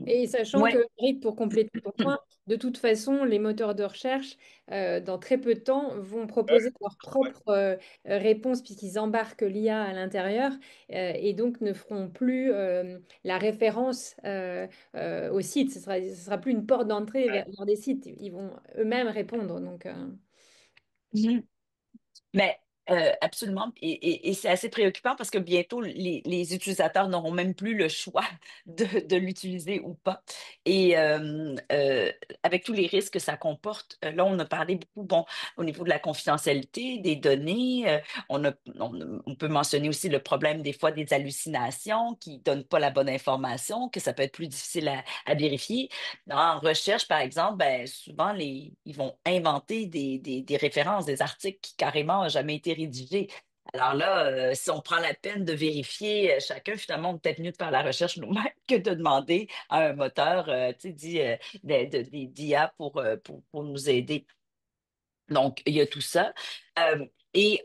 [SPEAKER 1] Et sachant
[SPEAKER 2] Oui.
[SPEAKER 1] que, Eric, pour compléter ton point, de toute façon, les moteurs de recherche, dans très peu de temps, vont proposer leur propre réponse puisqu'ils embarquent l'IA à l'intérieur et donc ne feront plus la référence au site. Ce sera plus une porte d'entrée vers des sites. Ils vont eux-mêmes répondre. Donc,
[SPEAKER 2] Mais absolument. Et c'est assez préoccupant parce que bientôt, les utilisateurs n'auront même plus le choix de l'utiliser ou pas. Et avec tous les risques que ça comporte, là, on a parlé beaucoup, bon, au niveau de la confidentialité des données. On peut mentionner aussi le problème des fois des hallucinations qui ne donnent pas la bonne information, que ça peut être plus difficile à vérifier. En recherche, par exemple, ben, souvent, ils vont inventer des références, des articles qui carrément n'ont jamais été rédigés. Alors là, si on prend la peine de vérifier chacun, finalement, on est peut-être mieux de faire la recherche nous-mêmes que de demander à un moteur, tu sais, d'IA pour nous aider. Donc, il y a tout ça. Et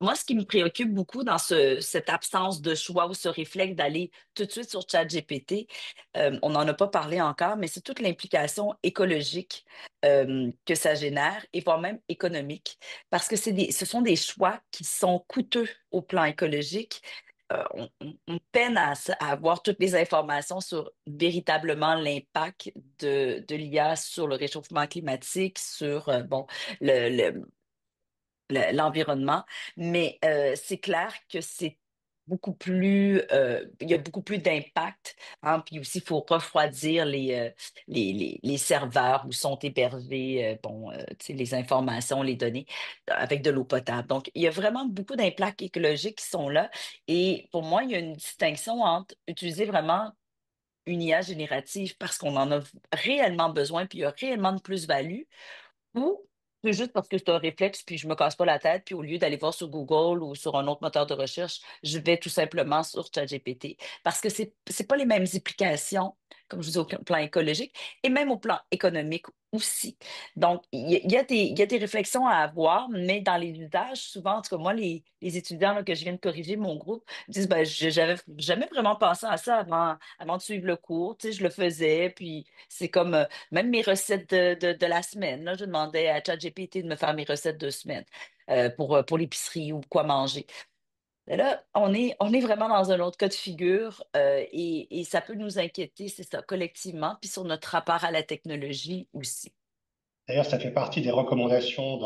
[SPEAKER 2] moi, ce qui me préoccupe beaucoup dans cette absence de choix ou ce réflexe d'aller tout de suite sur ChatGPT, on n'en a pas parlé encore, mais c'est toute l'implication écologique que ça génère et voire même économique, parce que ce sont des choix qui sont coûteux au plan écologique. On peine à avoir toutes les informations sur véritablement l'impact de l'IA sur le réchauffement climatique, sur bon, le, le- l'environnement, mais c'est clair que c'est beaucoup plus, il y a beaucoup plus d'impact, hein. Puis aussi, il faut refroidir les serveurs où sont hébergés, bon, tu sais, les informations, les données avec de l'eau potable. Donc, il y a vraiment beaucoup d'impacts écologiques qui sont là. Et pour moi, il y a une distinction entre utiliser vraiment une IA générative parce qu'on en a réellement besoin, puis il y a réellement de plus-value, ou c'est juste parce que c'est un réflexe, puis je me casse pas la tête, puis au lieu d'aller voir sur Google ou sur un autre moteur de recherche, je vais tout simplement sur ChatGPT. Parce que c'est pas les mêmes implications, comme je vous dis, au plan écologique et même au plan économique aussi. Donc, il y a des réflexions à avoir, mais dans les usages, souvent, en tout cas, moi, les étudiants là, que je viens de corriger, mon groupe, disent, ben, j'avais jamais vraiment pensé à ça avant de suivre le cours. Tu sais, je le faisais, puis c'est comme même mes recettes de la semaine. Là, je demandais à ChatGPT de me faire mes recettes de semaine pour l'épicerie ou quoi manger. Mais là, on est vraiment dans un autre cas de figure et ça peut nous inquiéter, c'est ça, collectivement, puis sur notre rapport à la technologie aussi.
[SPEAKER 3] D'ailleurs, ça fait partie des recommandations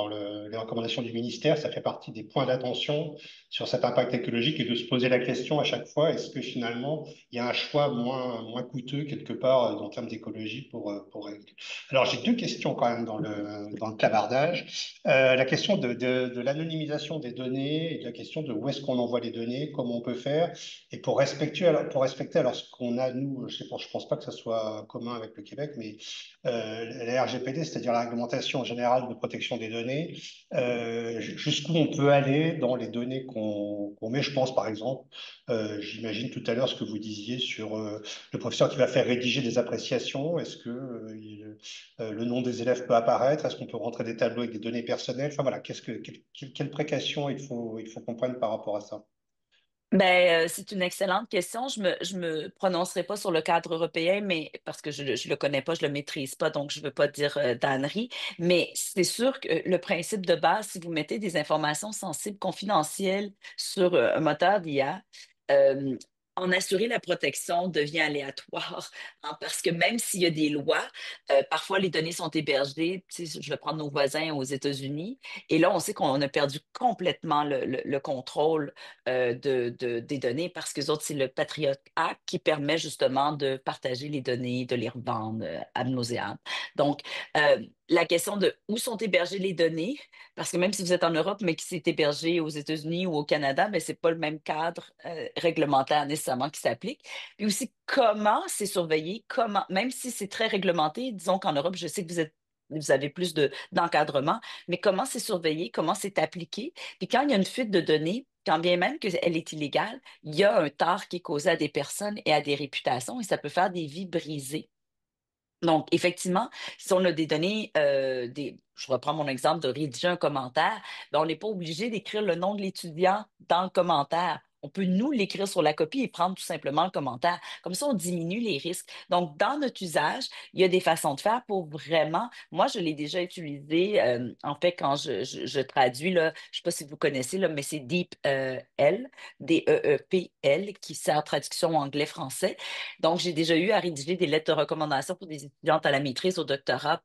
[SPEAKER 3] les recommandations du ministère, ça fait partie des points d'attention sur cet impact écologique et de se poser la question à chaque fois, est-ce que finalement, il y a un choix moins coûteux quelque part en termes d'écologie pour régler. Alors, j'ai deux questions quand même dans le clavardage. La question de l'anonymisation des données et la question de où est-ce qu'on envoie les données, comment on peut faire. Et pour respecter alors ce qu'on a, nous, je pense pas que ça soit commun avec le Québec, mais la RGPD, c'est-à-dire la réglementation générale de protection des données, jusqu'où on peut aller dans les données qu'on met. Je pense par exemple, j'imagine tout à l'heure ce que vous disiez sur le professeur qui va faire rédiger des appréciations. Est-ce que le nom des élèves peut apparaître? Est-ce qu'on peut rentrer des tableaux avec des données personnelles? Enfin voilà, quelles précautions il faut qu'on prenne par rapport à ça?
[SPEAKER 2] C'est une excellente question. Je me prononcerai pas sur le cadre européen, mais parce que je le connais pas, je le maîtrise pas, donc je veux pas dire d'ânerie. Mais c'est sûr que le principe de base, si vous mettez des informations sensibles, confidentielles sur un moteur d'IA, euh, en assurer la protection devient aléatoire, hein, parce que même s'il y a des lois, parfois les données sont hébergées. Tu sais, je vais prendre nos voisins aux États-Unis, et là on sait qu'on a perdu complètement le contrôle des données parce que autres, c'est le Patriot Act qui permet justement de partager les données, de les revendre ad nauseam. Donc, la question de où sont hébergées les données, parce que même si vous êtes en Europe, mais que c'est hébergé aux États-Unis ou au Canada, ben, c'est pas le même cadre réglementaire nécessairement qui s'applique. Puis aussi, comment c'est surveillé, comment, même si c'est très réglementé, disons qu'en Europe, je sais que vous avez plus d'encadrement, mais comment c'est surveillé, comment c'est appliqué. Puis quand il y a une fuite de données, quand bien même qu'elle est illégale, il y a un tort qui est causé à des personnes et à des réputations et ça peut faire des vies brisées. Donc, effectivement, si on a des données, je reprends mon exemple de rédiger un commentaire, ben, on n'est pas obligé d'écrire le nom de l'étudiant dans le commentaire. On peut nous l'écrire sur la copie et prendre tout simplement le commentaire. Comme ça, on diminue les risques. Donc, dans notre usage, il y a des façons de faire pour vraiment, moi, je l'ai déjà utilisé, en fait, quand je traduis, là, je ne sais pas si vous connaissez, là, mais c'est DeepL, DEEPL, qui sert traduction anglais-français. Donc, j'ai déjà eu à rédiger des lettres de recommandation pour des étudiantes à la maîtrise, au doctorat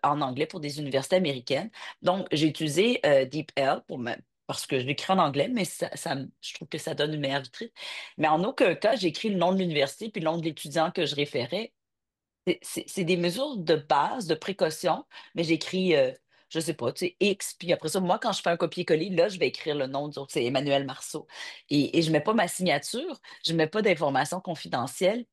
[SPEAKER 2] en anglais pour des universités américaines. Donc, j'ai utilisé DeepL parce que je l'écris en anglais, mais je trouve que ça donne une meilleure vitrine. Mais en aucun cas, j'ai écrit le nom de l'université puis le nom de l'étudiant que je référais. C'est des mesures de base, de précaution, mais j'écris, je sais pas, tu sais, X, puis après ça, moi, quand je fais un copier-coller, là, je vais écrire le nom, disons que c'est Emmanuel Marceau. Et je mets pas ma signature, je mets pas d'informations confidentielles.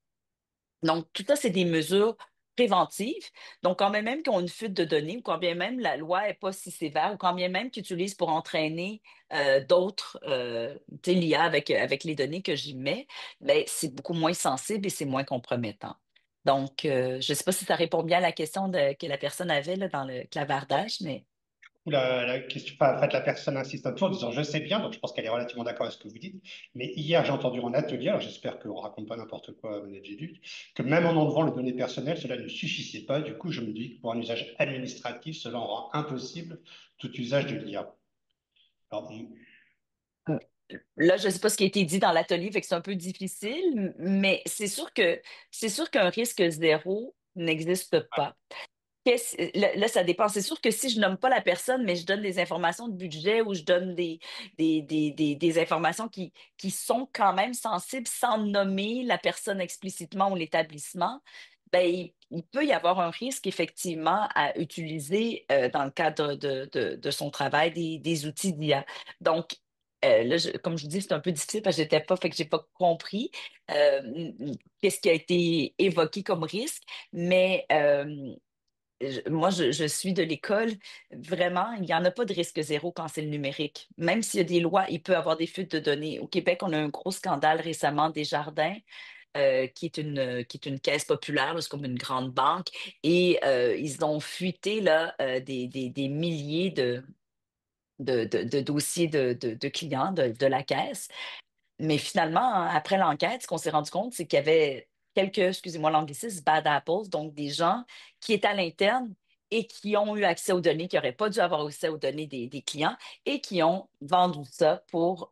[SPEAKER 2] Donc, tout ça, c'est des mesures préventives. Donc, quand bien même qu'ils ont une fuite de données, ou quand bien même la loi n'est pas si sévère, ou quand bien même qu'ils utilisent pour entraîner d'autres, tu sais, l'IA avec les données que j'y mets, ben, c'est beaucoup moins sensible et c'est moins compromettant. Donc, je ne sais pas si ça répond bien à la question que la personne avait là, dans le clavardage, mais
[SPEAKER 3] Ou la question, enfin, en fait, la personne insiste un peu en disant je sais bien, donc je pense qu'elle est relativement d'accord avec ce que vous dites. Mais hier, j'ai entendu en atelier, alors j'espère qu'on ne raconte pas n'importe quoi, Honnête Jéduc, que même en enlevant les données personnelles, cela ne suffisait pas. Du coup, je me dis que pour un usage administratif, cela rend impossible tout usage de l'IA. Alors,
[SPEAKER 2] là, je ne sais pas ce qui a été dit dans l'atelier, fait que c'est un peu difficile, mais c'est sûr qu'un risque zéro n'existe pas. Là, ça dépend. C'est sûr que si je nomme pas la personne, mais je donne des informations de budget ou je donne des informations qui sont quand même sensibles sans nommer la personne explicitement ou l'établissement, ben, il peut y avoir un risque effectivement à utiliser dans le cadre de son travail des outils d'IA. Donc, là, comme je vous dis, c'est un peu difficile parce que j'étais pas, fait que j'ai pas compris qu'est-ce qui a été évoqué comme risque, mais moi, je suis de l'école. Vraiment, il n'y en a pas de risque zéro quand c'est le numérique. Même s'il y a des lois, il peut y avoir des fuites de données. Au Québec, on a un gros scandale récemment des Jardins, qui est une caisse populaire, là, c'est comme une grande banque, et ils ont fuité là, des milliers de dossiers de clients de la caisse. Mais finalement, après l'enquête, ce qu'on s'est rendu compte, c'est qu'il y avait quelques, excusez-moi l'anglicisme, bad apples, donc des gens qui étaient à l'interne et qui ont eu accès aux données, qui n'auraient pas dû avoir accès aux données des clients et qui ont vendu ça pour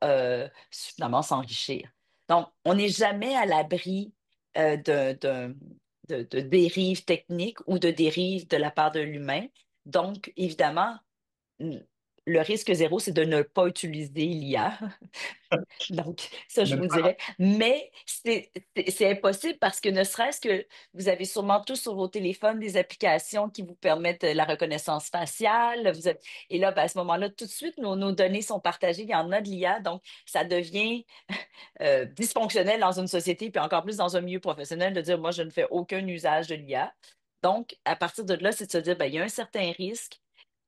[SPEAKER 2] finalement s'enrichir. Donc, on n'est jamais à l'abri de dérives techniques ou de dérives de la part de l'humain, Donc, évidemment, le risque zéro, c'est de ne pas utiliser l'IA. Donc, ça, je
[SPEAKER 3] Même
[SPEAKER 2] vous dirais. Mais c'est impossible parce que ne serait-ce que vous avez sûrement tous sur vos téléphones des applications qui vous permettent la reconnaissance faciale. Et là, ben, à ce moment-là, tout de suite, nos données sont partagées. Il y en a de l'IA. Donc, ça devient dysfonctionnel dans une société, puis encore plus dans un milieu professionnel, de dire, moi, je ne fais aucun usage de l'IA. Donc, à partir de là, c'est de se dire, ben, il y a un certain risque.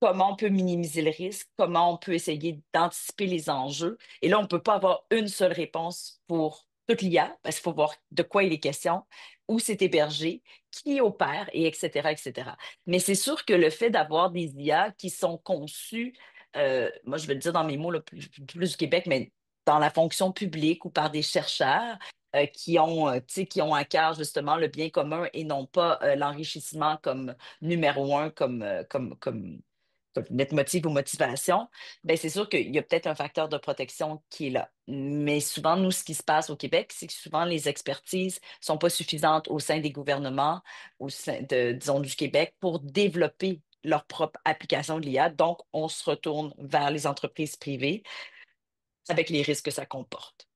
[SPEAKER 2] Comment on peut minimiser le risque? Comment on peut essayer d'anticiper les enjeux? Et là, on ne peut pas avoir une seule réponse pour toute l'IA, parce qu'il faut voir de quoi il est question, où c'est hébergé, qui opère, et etc., etc. Mais c'est sûr que le fait d'avoir des IA qui sont conçues, moi, je vais le dire dans mes mots, là, plus du Québec, mais dans la fonction publique ou par des chercheurs tu sais, qui ont à cœur justement le bien commun et non pas l'enrichissement comme numéro un, comme leitmotiv ou motivation, ben c'est sûr qu'il y a peut-être un facteur de protection qui est là. Mais souvent, nous, ce qui se passe au Québec, c'est que souvent les expertises sont pas suffisantes au sein des gouvernements, au sein de, disons, du Québec pour développer leur propre application de l'IA. Donc, on se retourne vers les entreprises privées avec les risques que ça comporte.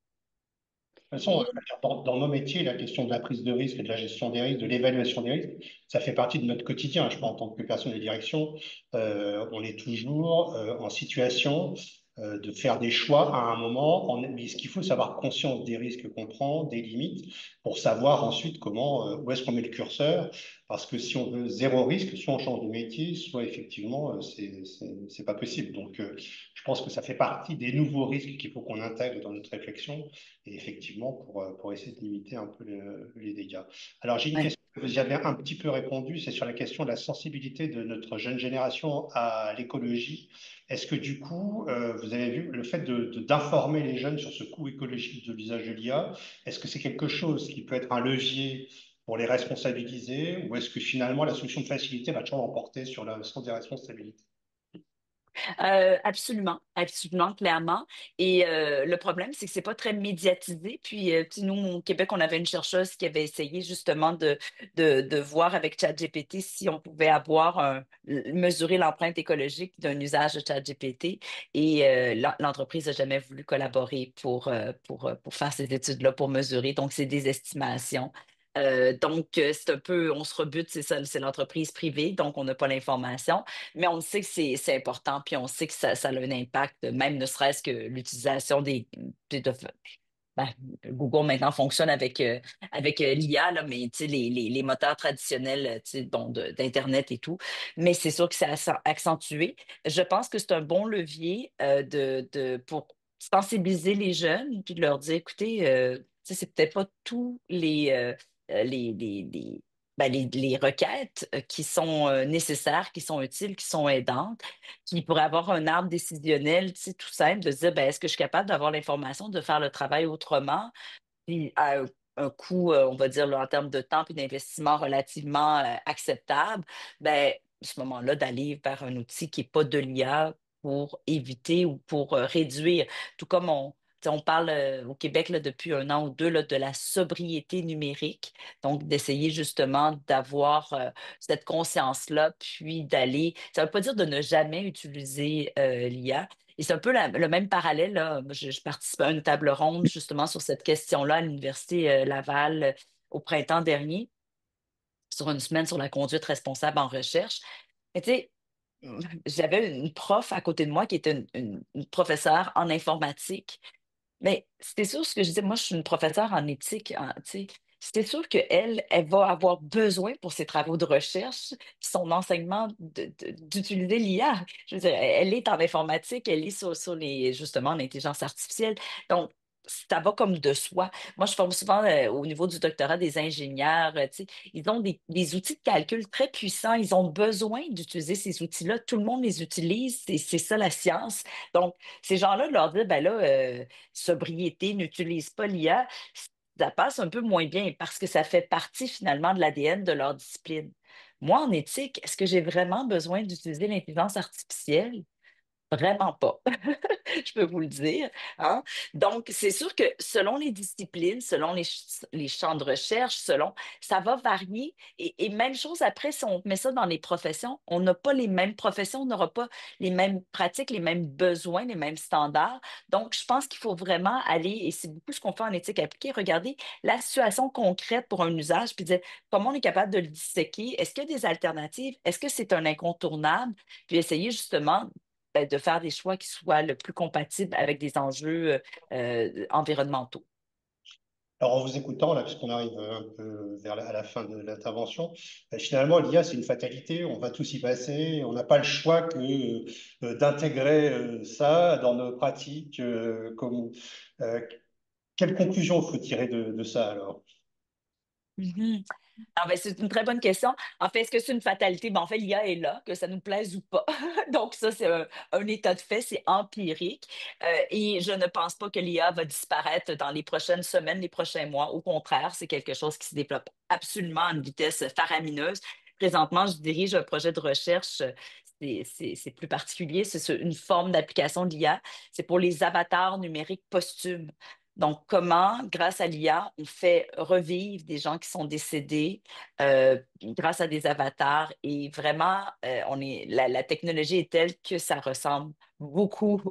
[SPEAKER 3] De toute façon, dans nos métiers, la question de la prise de risque et de la gestion des risques, de l'évaluation des risques, ça fait partie de notre quotidien. Je pense en tant que personne de direction, on est toujours en situation de faire des choix à un moment. Mais ce qu'il faut, c'est avoir conscience des risques qu'on prend, des limites, pour savoir ensuite comment, où est-ce qu'on met le curseur. Parce que si on veut zéro risque, soit on change de métier, soit effectivement, c'est pas possible. Donc, je pense que ça fait partie des nouveaux risques qu'il faut qu'on intègre dans notre réflexion et effectivement pour essayer de limiter un peu les dégâts. Alors j'ai une
[SPEAKER 2] Ouais.
[SPEAKER 3] question que vous y avez un petit peu répondu, c'est sur la question de la sensibilité de notre jeune génération à l'écologie. Est-ce que du coup, vous avez vu le fait d'informer les jeunes sur ce coût écologique de l'usage de l'IA, est-ce que c'est quelque chose qui peut être un levier pour les responsabiliser ou est-ce que finalement la solution de facilité va toujours emporter sur le sens des responsabilités?
[SPEAKER 2] Absolument, absolument, clairement. Et le problème, c'est que c'est pas très médiatisé. Puis, tu sais, nous, au Québec, on avait une chercheuse qui avait essayé justement de voir avec ChatGPT si on pouvait mesurer l'empreinte écologique d'un usage de ChatGPT. Et l'entreprise n'a jamais voulu collaborer pour faire ces études-là, pour mesurer. Donc, c'est des estimations. Donc, c'est un peu, on se rebute, c'est ça, c'est l'entreprise privée, donc on n'a pas l'information. Mais on sait que c'est important, puis on sait que ça a un impact, même ne serait-ce que l'utilisation ben, Google maintenant fonctionne avec l'IA, là, mais tu sais, les moteurs traditionnels tu sais, bon, d'Internet et tout. Mais c'est sûr que c'est accentué. Je pense que c'est un bon levier pour sensibiliser les jeunes, puis de leur dire, écoutez, tu sais, c'est peut-être pas tous les requêtes qui sont nécessaires, qui sont utiles, qui sont aidantes, qui pourraient avoir un arbre décisionnel, tu sais, tout simple, de se dire, ben, est-ce que je suis capable d'avoir l'information, de faire le travail autrement, puis à un coût, on va dire, là, en termes de temps et d'investissement relativement acceptable, ben, à ce moment-là, d'aller vers un outil qui n'est pas de l'IA pour éviter ou pour réduire, tout comme tu sais, on parle au Québec là, depuis un an ou deux là, de la sobriété numérique, donc d'essayer justement d'avoir cette conscience-là, puis d'aller, ça ne veut pas dire de ne jamais utiliser l'IA, et c'est un peu le même parallèle, là. Moi, je participais à une table ronde justement sur cette question-là à l'Université Laval au printemps dernier, sur une semaine sur la conduite responsable en recherche. Mais tu sais, j'avais une prof à côté de moi qui était une professeure en informatique. Mais c'était sûr ce que je disais, moi je suis une professeure en éthique, tu sais. C'était sûr qu'elle, elle va avoir besoin pour ses travaux de recherche, son enseignement, d'utiliser l'IA. Je veux dire, elle est en informatique, elle est sur justement l'intelligence artificielle. Donc, ça va comme de soi. Moi, je forme souvent au niveau du doctorat des ingénieurs. Tu sais, ils ont des outils de calcul très puissants. Ils ont besoin d'utiliser ces outils-là. Tout le monde les utilise. C'est ça la science. Donc, ces gens-là, de leur dire, ben là, sobriété, n'utilise pas l'IA, ça passe un peu moins bien parce que ça fait partie finalement de l'ADN de leur discipline. Moi, en éthique, est-ce que j'ai vraiment besoin d'utiliser l'intelligence artificielle? Vraiment pas. Je peux vous le dire. Hein. Donc, c'est sûr que selon les disciplines, selon les champs de recherche, ça va varier. Et même chose après, si on met ça dans les professions, on n'a pas les mêmes professions, on n'aura pas les mêmes pratiques, les mêmes besoins, les mêmes standards. Donc, je pense qu'il faut vraiment aller, et c'est beaucoup ce qu'on fait en éthique appliquée, regarder la situation concrète pour un usage, puis dire comment on est capable de le disséquer. Est-ce qu'il y a des alternatives? Est-ce que c'est un incontournable? Puis essayer justement de faire des choix qui soient le plus compatibles avec des enjeux environnementaux.
[SPEAKER 3] Alors, en vous écoutant, là, puisqu'on arrive un peu à la fin de l'intervention, finalement, l'IA, c'est une fatalité, on va tous y passer, on n'a pas le choix que d'intégrer ça dans nos pratiques. Euh, quelle conclusion faut tirer de ça, alors?
[SPEAKER 2] Mhm. Ah ben, c'est une très bonne question. En fait, est-ce que c'est une fatalité? Ben, en fait, l'IA est là, que ça nous plaise ou pas. Donc, ça, c'est un état de fait, c'est empirique. Et je ne pense pas que l'IA va disparaître dans les prochaines semaines, les prochains mois. Au contraire, c'est quelque chose qui se développe absolument à une vitesse faramineuse. Présentement, je dirige un projet de recherche. C'est plus particulier. C'est une forme d'application de l'IA. C'est pour les avatars numériques posthumes. Donc, comment, grâce à l'IA, on fait revivre des gens qui sont décédés grâce à des avatars et vraiment, la technologie est telle que ça ressemble beaucoup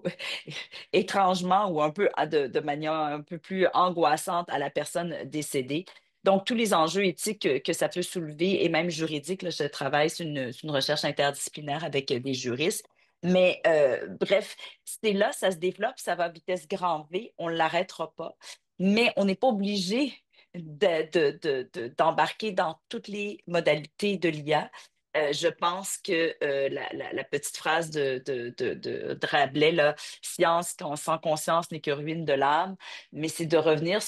[SPEAKER 2] étrangement ou un peu de manière un peu plus angoissante à la personne décédée. Donc, tous les enjeux éthiques que ça peut soulever et même juridiques, là, je travaille sur une recherche interdisciplinaire avec des juristes. Mais bref, c'est là, ça se développe, ça va à vitesse grand V, on ne l'arrêtera pas. Mais on n'est pas obligé d'embarquer dans toutes les modalités de l'IA. Je pense que la petite phrase de Rabelais, là, science sans conscience n'est que ruine de l'âme, mais c'est de revenir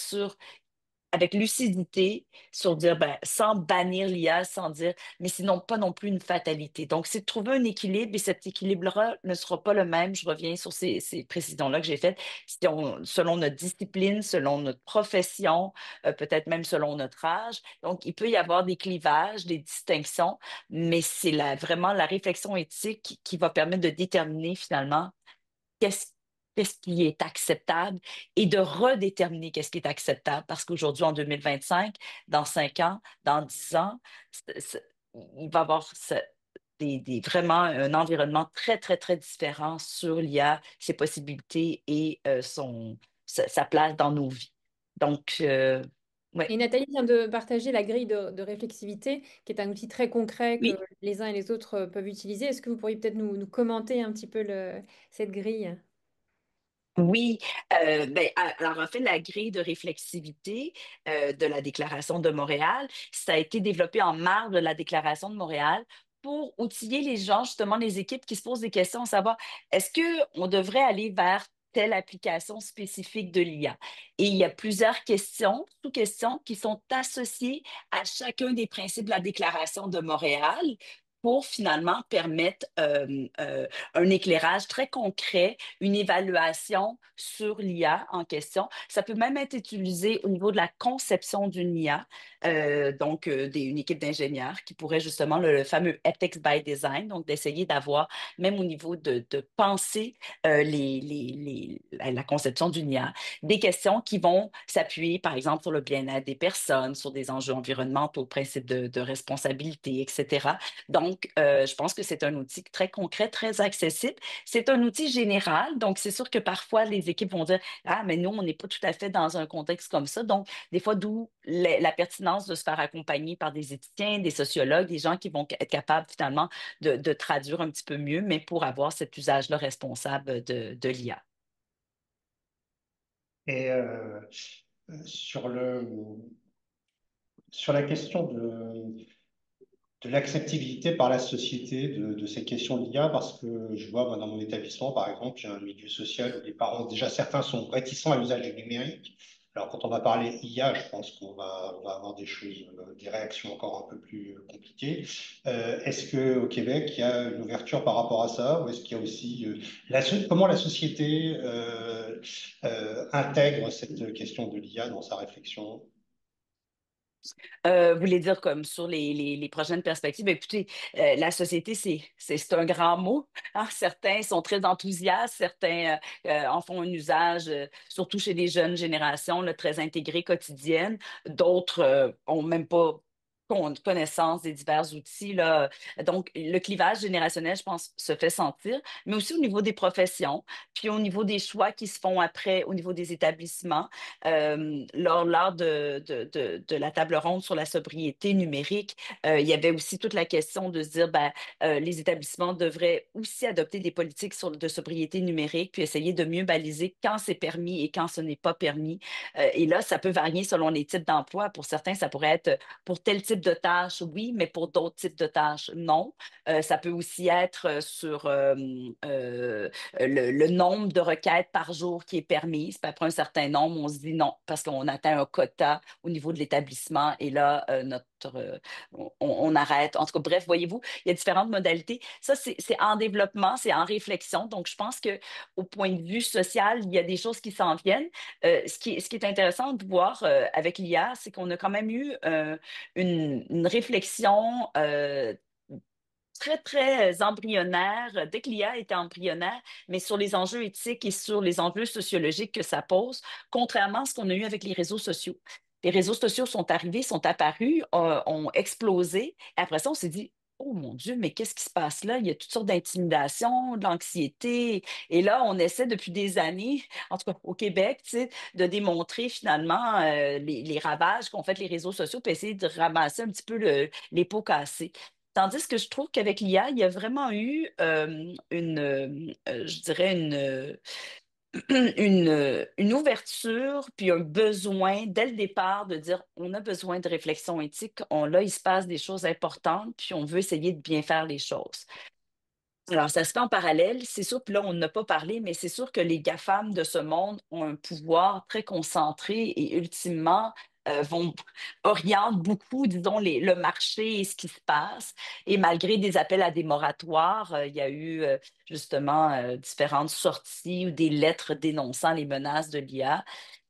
[SPEAKER 2] avec lucidité sur dire, ben, sans bannir l'IA, sans dire, mais sinon pas non plus une fatalité. Donc, c'est de trouver un équilibre et cet équilibre-là ne sera pas le même. Je reviens sur ces précisions-là que j'ai faites. Selon notre discipline, selon notre profession, peut-être même selon notre âge. Donc, il peut y avoir des clivages, des distinctions, mais c'est vraiment la réflexion éthique qui va permettre de déterminer finalement qu'est-ce qu'est-ce qui est acceptable et de redéterminer qu'est-ce qui est acceptable. Parce qu'aujourd'hui, en 2025, dans 5 ans, dans 10 ans, il va y avoir vraiment un environnement très, très, très différent sur l'IA, ses possibilités et sa place dans nos vies. Donc,
[SPEAKER 1] Et
[SPEAKER 2] ouais.
[SPEAKER 1] Nathalie vient de partager la grille de réflexivité, qui est un outil très concret que
[SPEAKER 2] Oui.
[SPEAKER 1] les uns et les autres peuvent utiliser. Est-ce que vous pourriez peut-être nous commenter un petit peu cette grille?
[SPEAKER 2] Oui, ben, alors en fait, la grille de réflexivité de la Déclaration de Montréal, ça a été développé en marge de la Déclaration de Montréal pour outiller les gens, justement, les équipes qui se posent des questions, à savoir, est-ce qu'on devrait aller vers telle application spécifique de l'IA? Et il y a plusieurs questions, sous-questions, qui sont associées à chacun des principes de la Déclaration de Montréal pour finalement permettre un éclairage très concret, une évaluation sur l'IA en question. Ça peut même être utilisé au niveau de la conception d'une IA, donc une équipe d'ingénieurs qui pourrait justement le fameux Ethics by Design, donc d'essayer d'avoir, même au niveau de penser la conception d'une IA, des questions qui vont s'appuyer, par exemple, sur le bien-être des personnes, sur des enjeux environnementaux, principes de responsabilité, etc. Donc, je pense que c'est un outil très concret, très accessible. C'est un outil général, donc c'est sûr que parfois les équipes vont dire, ah, mais nous, on n'est pas tout à fait dans un contexte comme ça. Donc, des fois, d'où la pertinence de se faire accompagner par des éthiciens, des sociologues, des gens qui vont être capables finalement de traduire un petit peu mieux, mais pour avoir cet usage-là responsable de l'IA.
[SPEAKER 3] Et sur sur la question de l'acceptabilité par la société de ces questions de l'IA, parce que je vois, moi, dans mon établissement, par exemple, j'ai un milieu social où les parents, déjà certains sont réticents à l'usage du numérique. Alors, quand on va parler IA, je pense on va avoir des choses, des réactions encore un peu plus compliquées. Est-ce qu'au Québec, il y a une ouverture par rapport à ça, ou est-ce qu'il y a aussi comment la société intègre cette question de l'IA dans sa réflexion?
[SPEAKER 2] Vous voulez dire comme sur les prochaines perspectives? Ben, écoutez, la société, c'est un grand mot, hein. Certains sont très enthousiastes, certains en font un usage, surtout chez les jeunes générations, là, très intégrées, quotidiennes. D'autres ont même pas connaissance des divers outils, là. Donc, le clivage générationnel, je pense, se fait sentir, mais aussi au niveau des professions, puis au niveau des choix qui se font après, au niveau des établissements. Lors de la table ronde sur la sobriété numérique, il y avait aussi toute la question de se dire, ben, les établissements devraient aussi adopter des politiques de sobriété numérique, puis essayer de mieux baliser quand c'est permis et quand ce n'est pas permis. Et là, ça peut varier selon les types d'emplois. Pour certains, ça pourrait être pour tel type de tâche, oui, mais pour d'autres types de tâches, non. Ça peut aussi être sur le nombre de requêtes par jour qui est permise. Puis après un certain nombre, on se dit non, parce qu'on atteint un quota au niveau de l'établissement et là, on arrête. En tout cas, bref, voyez-vous, il y a différentes modalités. Ça, c'est en développement, c'est en réflexion. Donc, je pense que au point de vue social, il y a des choses qui s'en viennent. Ce qui est intéressant de voir avec l'IA, c'est qu'on a quand même eu une réflexion très, très embryonnaire, dès que l'IA était embryonnaire, mais sur les enjeux éthiques et sur les enjeux sociologiques que ça pose, contrairement à ce qu'on a eu avec les réseaux sociaux. Les réseaux sociaux sont arrivés, sont apparus, ont explosé. Et après ça, on s'est dit, oh mon Dieu, mais qu'est-ce qui se passe là? Il y a toutes sortes d'intimidations, de l'anxiété. Et là, on essaie depuis des années, en tout cas au Québec, tu sais, de démontrer finalement les ravages qu'ont fait les réseaux sociaux, puis essayer de ramasser un petit peu les pots cassés. Tandis que je trouve qu'avec l'IA, il y a vraiment eu je dirais, une ouverture, puis un besoin dès le départ de dire on a besoin de réflexion éthique, là, il se passe des choses importantes, puis on veut essayer de bien faire les choses. Alors, ça se fait en parallèle, c'est sûr, puis là, on n'a pas parlé, mais c'est sûr que les GAFAM de ce monde ont un pouvoir très concentré et ultimement vont orientent beaucoup, disons, le marché et ce qui se passe. Et malgré des appels à des moratoires, il y a eu justement différentes sorties ou des lettres dénonçant les menaces de l'IA.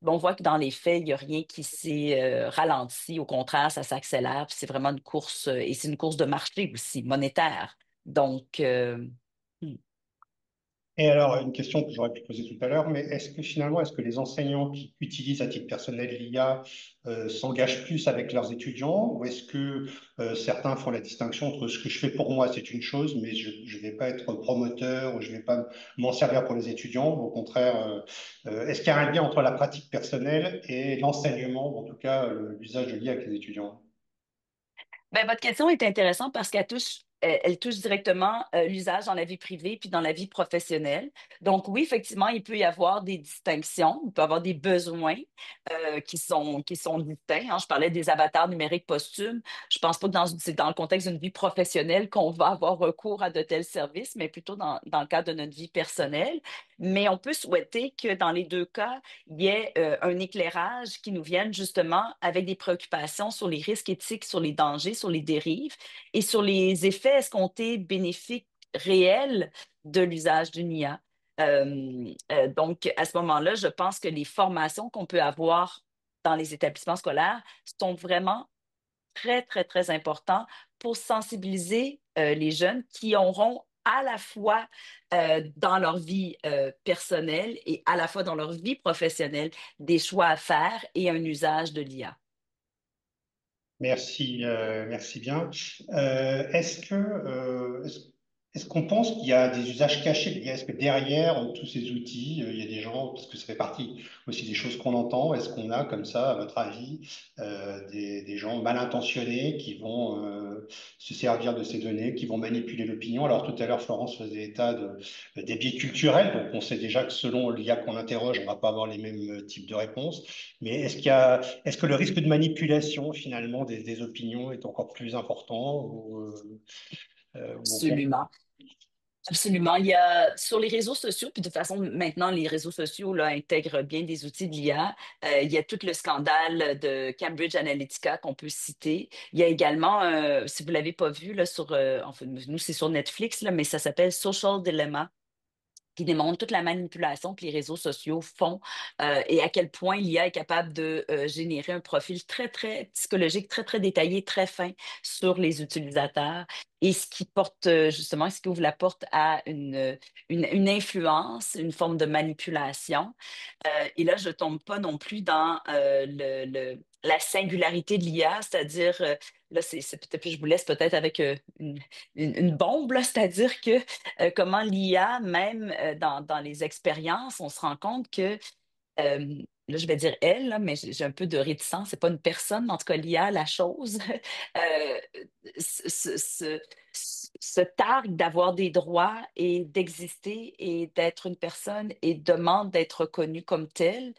[SPEAKER 2] On voit que dans les faits, il n'y a rien qui s'est ralenti. Au contraire, ça s'accélère. Puis c'est vraiment une course, et c'est une course de marché aussi, monétaire. Donc, hmm.
[SPEAKER 3] Et alors, une question que j'aurais pu poser tout à l'heure, mais est-ce que les enseignants qui utilisent à titre personnel l'IA s'engagent plus avec leurs étudiants, ou est-ce que certains font la distinction entre ce que je fais pour moi, c'est une chose, mais je ne vais pas être promoteur ou je ne vais pas m'en servir pour les étudiants, ou au contraire, est-ce qu'il y a un lien entre la pratique personnelle et l'enseignement, ou en tout cas l'usage de l'IA avec les étudiants?
[SPEAKER 2] Ben, votre question est intéressante parce qu'elle touche, elle touche directement l'usage dans la vie privée puis dans la vie professionnelle. Donc oui, effectivement, il peut y avoir des distinctions, il peut y avoir des besoins qui sont distincts, hein. Je parlais des avatars numériques posthumes. Je pense pas que c'est dans le contexte d'une vie professionnelle qu'on va avoir recours à de tels services, mais plutôt dans le cadre de notre vie personnelle. Mais on peut souhaiter que dans les deux cas, il y ait un éclairage qui nous vienne justement avec des préoccupations sur les risques éthiques, sur les dangers, sur les dérives et sur les effets escomptés bénéfiques réels de l'usage d'une IA. Donc, à ce moment-là, je pense que les formations qu'on peut avoir dans les établissements scolaires sont vraiment très, très, très importants pour sensibiliser les jeunes qui auront à la fois dans leur vie personnelle et à la fois dans leur vie professionnelle des choix à faire et un usage de l'IA.
[SPEAKER 3] Merci, merci bien. Est-ce qu'on pense qu'il y a des usages cachés de l'IA? Est-ce que derrière tous ces outils, il y a des gens, parce que ça fait partie aussi des choses qu'on entend, est-ce qu'on a comme ça, à votre avis, des gens mal intentionnés qui vont se servir de ces données, qui vont manipuler l'opinion? Alors tout à l'heure, Florence faisait état des biais culturels, donc on sait déjà que selon l'IA qu'on interroge, on ne va pas avoir les mêmes types de réponses. Mais est-ce que le risque de manipulation finalement des opinions est encore plus important ou au
[SPEAKER 2] Absolument. Absolument. Il y a sur les réseaux sociaux, puis de toute façon, maintenant, les réseaux sociaux là, intègrent bien des outils de l'IA. Il y a tout le scandale de Cambridge Analytica qu'on peut citer. Il y a également, si vous ne l'avez pas vu, là, enfin, nous, c'est sur Netflix, là, mais ça s'appelle Social Dilemma. qui démontre toute la manipulation que les réseaux sociaux font et à quel point l'IA est capable de générer un profil très, très psychologique, très, très détaillé, très fin sur les utilisateurs et ce qui porte justement, ce qui ouvre la porte à une influence, une forme de manipulation. Et là, je ne tombe pas non plus dans la singularité de l'IA, c'est-à-dire, là, peut-être, je vous laisse peut-être avec une bombe, là, c'est-à-dire que comment l'IA, même dans les expériences, on se rend compte que, là, je vais dire elle, là, mais j'ai un peu de réticence, c'est pas une personne, mais en tout cas, l'IA, la chose, euh, se, se, se- se targue d'avoir des droits et d'exister et d'être une personne et demande d'être reconnue comme telle.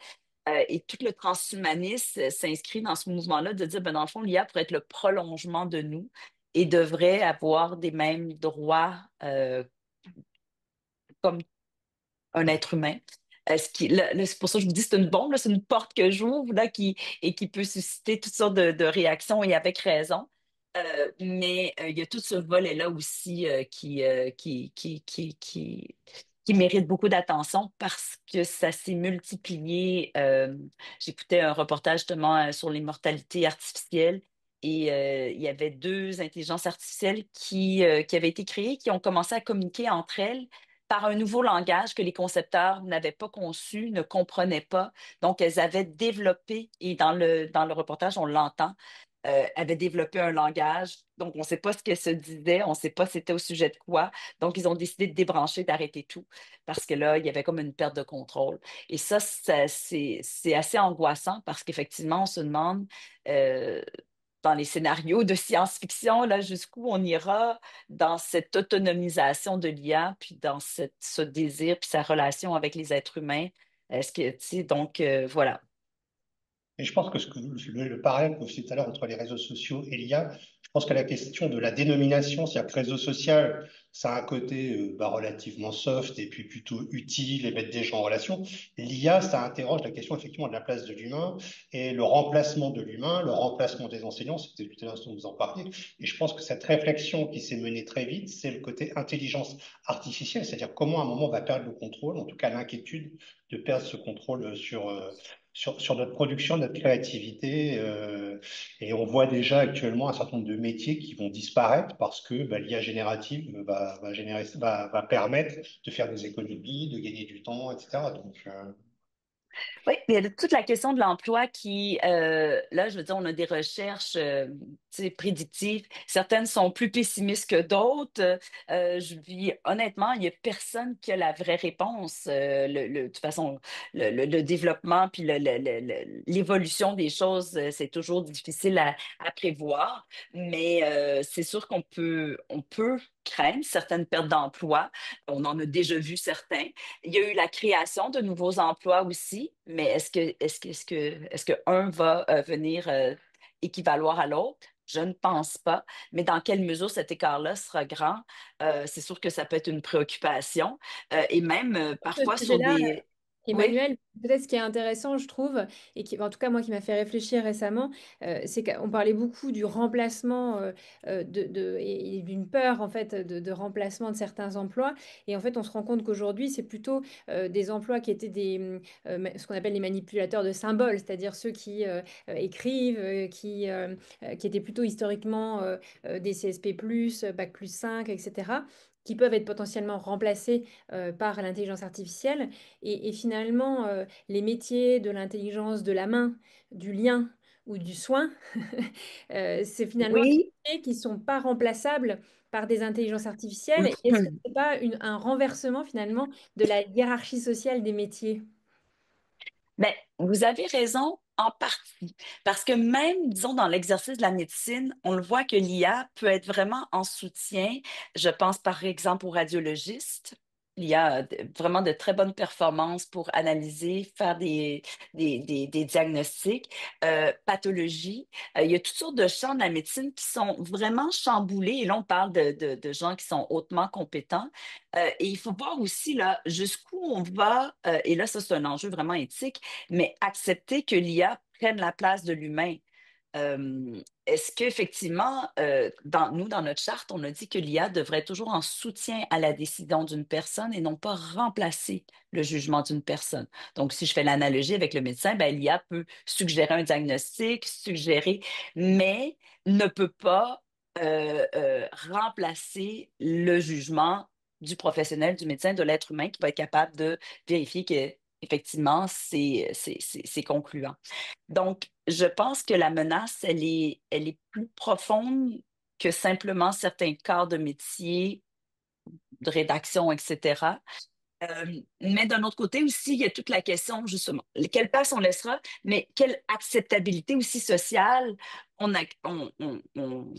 [SPEAKER 2] Et tout le transhumanisme s'inscrit dans ce mouvement-là de dire, ben, dans le fond, l'IA pourrait être le prolongement de nous et devrait avoir des mêmes droits comme un être humain. C'est pour ça que je vous dis, c'est une bombe, là, c'est une porte que j'ouvre là, et qui peut susciter toutes sortes de réactions et avec raison. Mais il y a tout ce volet-là aussi qui mérite beaucoup d'attention parce que ça s'est multiplié. J'écoutais un reportage justement sur l'immortalité artificielle et il y avait deux intelligences artificielles qui avaient été créées, qui ont commencé à communiquer entre elles par un nouveau langage que les concepteurs n'avaient pas conçu, ne comprenaient pas. Donc, elles avaient développé, et dans le reportage, on l'entend, avaient développé un langage. Donc, on ne sait pas ce qu'elles se disaient, on ne sait pas c'était au sujet de quoi. Donc, ils ont décidé de débrancher, d'arrêter tout, parce que là, il y avait comme une perte de contrôle. Et c'est assez angoissant parce qu'effectivement, on se demande, euh, dans les scénarios de science-fiction, là, jusqu'où on ira dans cette autonomisation de l'IA, puis dans ce désir, puis sa relation avec les êtres humains. Est-ce que, tu sais, donc, voilà.
[SPEAKER 3] Et je pense que, le parallèle que vous faisiez tout à l'heure entre les réseaux sociaux et l'IA, je pense que la question de la dénomination, c'est-à-dire que réseau social, ça a un côté relativement soft et puis plutôt utile et mettre des gens en relation. L'IA, ça interroge la question effectivement de la place de l'humain et le remplacement de l'humain, le remplacement des enseignants, c'était tout à l'heure ce dont vous en parliez. Et je pense que cette réflexion qui s'est menée très vite, c'est le côté intelligence artificielle, c'est-à-dire comment à un moment on va perdre le contrôle, en tout cas l'inquiétude de perdre ce contrôle sur notre production, notre créativité. Et on voit déjà actuellement un certain nombre de métiers qui vont disparaître parce que l'IA générative va permettre de faire des économies, de gagner du temps, etc. Donc,
[SPEAKER 2] Oui, il y a toute la question de l'emploi qui, là, je veux dire, on a des recherches tu sais, prédictives. Certaines sont plus pessimistes que d'autres. Honnêtement, il n'y a personne qui a la vraie réponse. De toute façon, le développement puis l'évolution des choses, c'est toujours difficile à prévoir. Mais c'est sûr on peut craindre certaines pertes d'emploi. On en a déjà vu certains. Il y a eu la création de nouveaux emplois aussi, mais est-ce que un va venir équivaloir à l'autre? Je ne pense pas. Mais dans quelle mesure cet écart-là sera grand? C'est sûr que ça peut être une préoccupation. Et même
[SPEAKER 1] Ce
[SPEAKER 2] parfois sur
[SPEAKER 1] sujet-là,
[SPEAKER 2] des... Oui,
[SPEAKER 1] Emmanuel, peut-être ce qui est intéressant, je trouve, et qui, en tout cas moi qui m'a fait réfléchir récemment, c'est qu'on parlait beaucoup du remplacement et d'une peur en fait de remplacement de certains emplois. Et en fait, on se rend compte qu'aujourd'hui, c'est plutôt des emplois qui étaient ce qu'on appelle les manipulateurs de symboles, c'est-à-dire ceux qui écrivent, qui étaient plutôt historiquement des CSP+, Bac+5, etc., qui peuvent être potentiellement remplacés par l'intelligence artificielle. Et finalement, les métiers de l'intelligence de la main, du lien ou du soin, c'est finalement des
[SPEAKER 2] oui.
[SPEAKER 1] métiers qui ne sont pas remplaçables par des intelligences artificielles. Et est-ce que ce n'est pas un renversement finalement de la hiérarchie sociale des métiers?
[SPEAKER 2] Ben, vous avez raison en partie, parce que même, disons, dans l'exercice de la médecine, on le voit que l'IA peut être vraiment en soutien. Je pense par exemple aux radiologistes. L'IA a vraiment de très bonnes performances pour analyser, faire des diagnostics, pathologie. Il y a toutes sortes de champs de la médecine qui sont vraiment chamboulés. Et là, on parle de gens qui sont hautement compétents. Et il faut voir aussi là jusqu'où on va, et là, ça, c'est un enjeu vraiment éthique, mais accepter que l'IA prenne la place de l'humain. est-ce qu'effectivement, dans notre charte, on a dit que l'IA devrait être toujours en soutien à la décision d'une personne et non pas remplacer le jugement d'une personne. Donc, si je fais l'analogie avec le médecin, ben, l'IA peut suggérer un diagnostic, suggérer, mais ne peut pas remplacer le jugement du professionnel, du médecin, de l'être humain qui va être capable de vérifier que effectivement, c'est concluant. Donc, je pense que la menace, elle est plus profonde que simplement certains corps de métier, de rédaction, etc. Mais d'un autre côté aussi, il y a toute la question, justement, quelle place on laissera, mais quelle acceptabilité aussi sociale on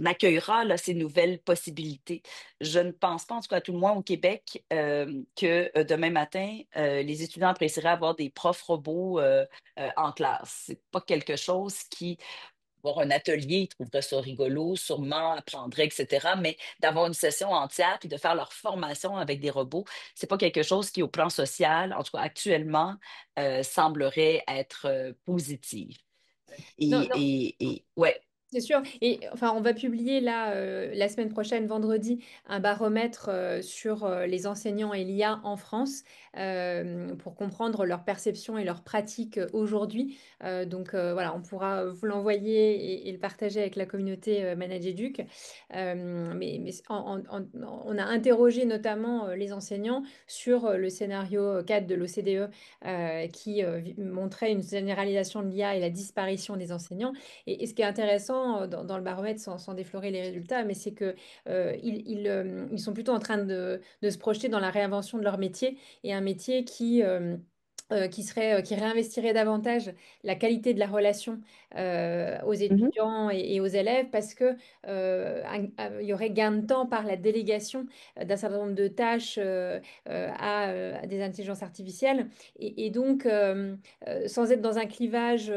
[SPEAKER 2] accueillera là, ces nouvelles possibilités. Je ne pense pas, en tout cas, à tout le moins au Québec, que demain matin, les étudiants apprécieraient avoir des profs robots en classe. C'est pas quelque chose qui avoir un atelier, ils trouveraient ça rigolo, sûrement apprendraient, etc. Mais d'avoir une session entière puis de faire leur formation avec des robots, c'est pas quelque chose qui, au plan social, en tout cas actuellement, semblerait être positif.
[SPEAKER 1] Non, non.
[SPEAKER 2] Ouais.
[SPEAKER 1] C'est sûr. Et enfin, on va publier là, la semaine prochaine, vendredi, un baromètre sur les enseignants et l'IA en France pour comprendre leur perception et leurs pratiques aujourd'hui. Donc voilà, on pourra vous l'envoyer et le partager avec la communauté ManageEduc. Mais on a interrogé notamment les enseignants sur le scénario 4 de l'OCDE qui montrait une généralisation de l'IA et la disparition des enseignants. Et ce qui est intéressant dans le baromètre, sans déflorer les résultats, mais c'est que ils sont plutôt en train de se projeter dans la réinvention de leur métier et un métier qui réinvestirait davantage la qualité de la relation aux
[SPEAKER 2] Mhm.
[SPEAKER 1] étudiants et aux élèves parce que il y aurait gain de temps par la délégation d'un certain nombre de tâches à des intelligences artificielles et donc sans être dans un clivage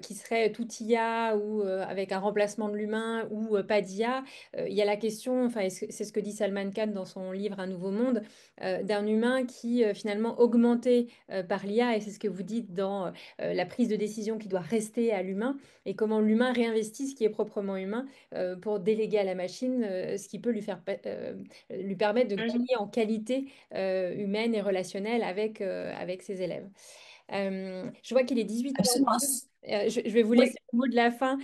[SPEAKER 1] qui serait tout IA ou avec un remplacement de l'humain ou pas d'IA, il y a la question, enfin c'est ce que dit Salman Khan dans son livre Un nouveau monde, d'un humain qui finalement augmenté par l'IA, et c'est ce que vous dites dans la prise de décision qui doit rester à l'humain, et comment l'humain réinvestit ce qui est proprement humain pour déléguer à la machine ce qui peut lui permettre de
[SPEAKER 2] Mhm.
[SPEAKER 1] gagner en qualité humaine et relationnelle avec ses élèves. Je vois qu'il est 18h02.
[SPEAKER 2] Absolument.
[SPEAKER 1] Je vais vous
[SPEAKER 2] Oui.
[SPEAKER 1] laisser le mot de la fin,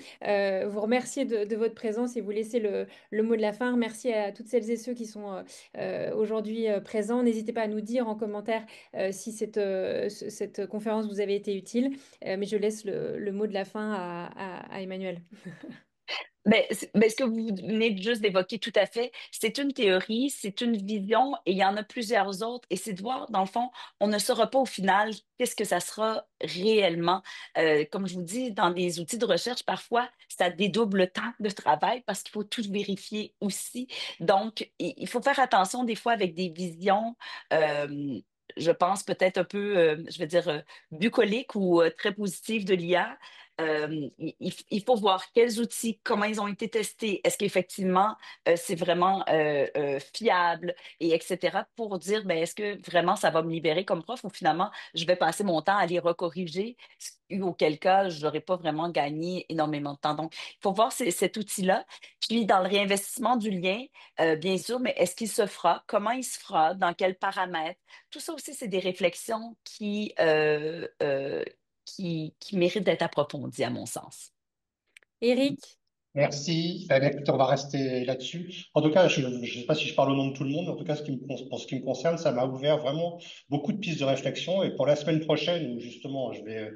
[SPEAKER 1] vous remercier de votre présence et vous laisser le mot de la fin. Merci à toutes celles et ceux qui sont aujourd'hui présents. N'hésitez pas à nous dire en commentaire si cette conférence vous avait été utile. Mais je laisse le mot de la fin à Emmanuel.
[SPEAKER 2] Ce que vous venez juste d'évoquer tout à fait, c'est une théorie, c'est une vision et il y en a plusieurs autres. Et c'est de voir, dans le fond, on ne saura pas au final qu'est-ce que ça sera réellement. Comme je vous dis, dans les outils de recherche, parfois, ça dédouble le temps de travail parce qu'il faut tout vérifier aussi. Donc, il faut faire attention des fois avec des visions. Je pense peut-être un peu, je vais dire, bucoliques ou très positives de l'IA. Il faut voir quels outils, comment ils ont été testés, est-ce qu'effectivement c'est vraiment fiable et etc. pour dire ben, est-ce que vraiment ça va me libérer comme prof ou finalement je vais passer mon temps à les recorriger, auquel cas je n'aurais pas vraiment gagné énormément de temps. Donc, il faut voir cet outil-là. Puis dans le réinvestissement du lien, bien sûr, mais est-ce qu'il se fera? Comment il se fera? Dans quels paramètres? Tout ça aussi, c'est des réflexions qui mérite d'être approfondie, à mon sens.
[SPEAKER 1] Eric,
[SPEAKER 3] Merci. Écoutez, on va rester là-dessus. En tout cas, je ne sais pas si je parle au nom de tout le monde, mais en tout cas, pour ce qui me concerne, ça m'a ouvert vraiment beaucoup de pistes de réflexion. Et pour la semaine prochaine, où justement, je vais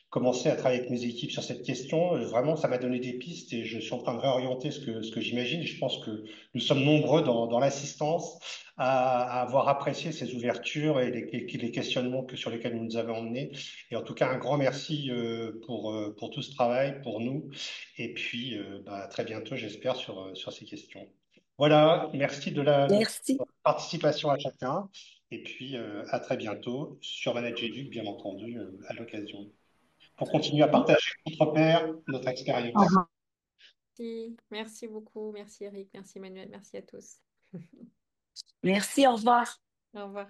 [SPEAKER 3] commencer à travailler avec mes équipes sur cette question, vraiment, ça m'a donné des pistes et je suis en train de réorienter ce que j'imagine. Et je pense que nous sommes nombreux dans l'assistance à avoir apprécié ces ouvertures et les questionnements sur lesquels nous nous avons emmenés. Et en tout cas, un grand merci pour tout ce travail, pour nous. Et puis, à très bientôt, j'espère, sur ces questions. Voilà, merci de
[SPEAKER 2] Merci.
[SPEAKER 3] votre participation à chacun. Et puis, à très bientôt sur ManagerEduc, bien entendu, à l'occasion, pour continuer à partager notre père, notre
[SPEAKER 2] Au
[SPEAKER 3] expérience.
[SPEAKER 2] revoir.
[SPEAKER 1] merci beaucoup. Merci Eric, merci Emmanuel, merci à tous.
[SPEAKER 2] Merci, au revoir.
[SPEAKER 1] Au revoir.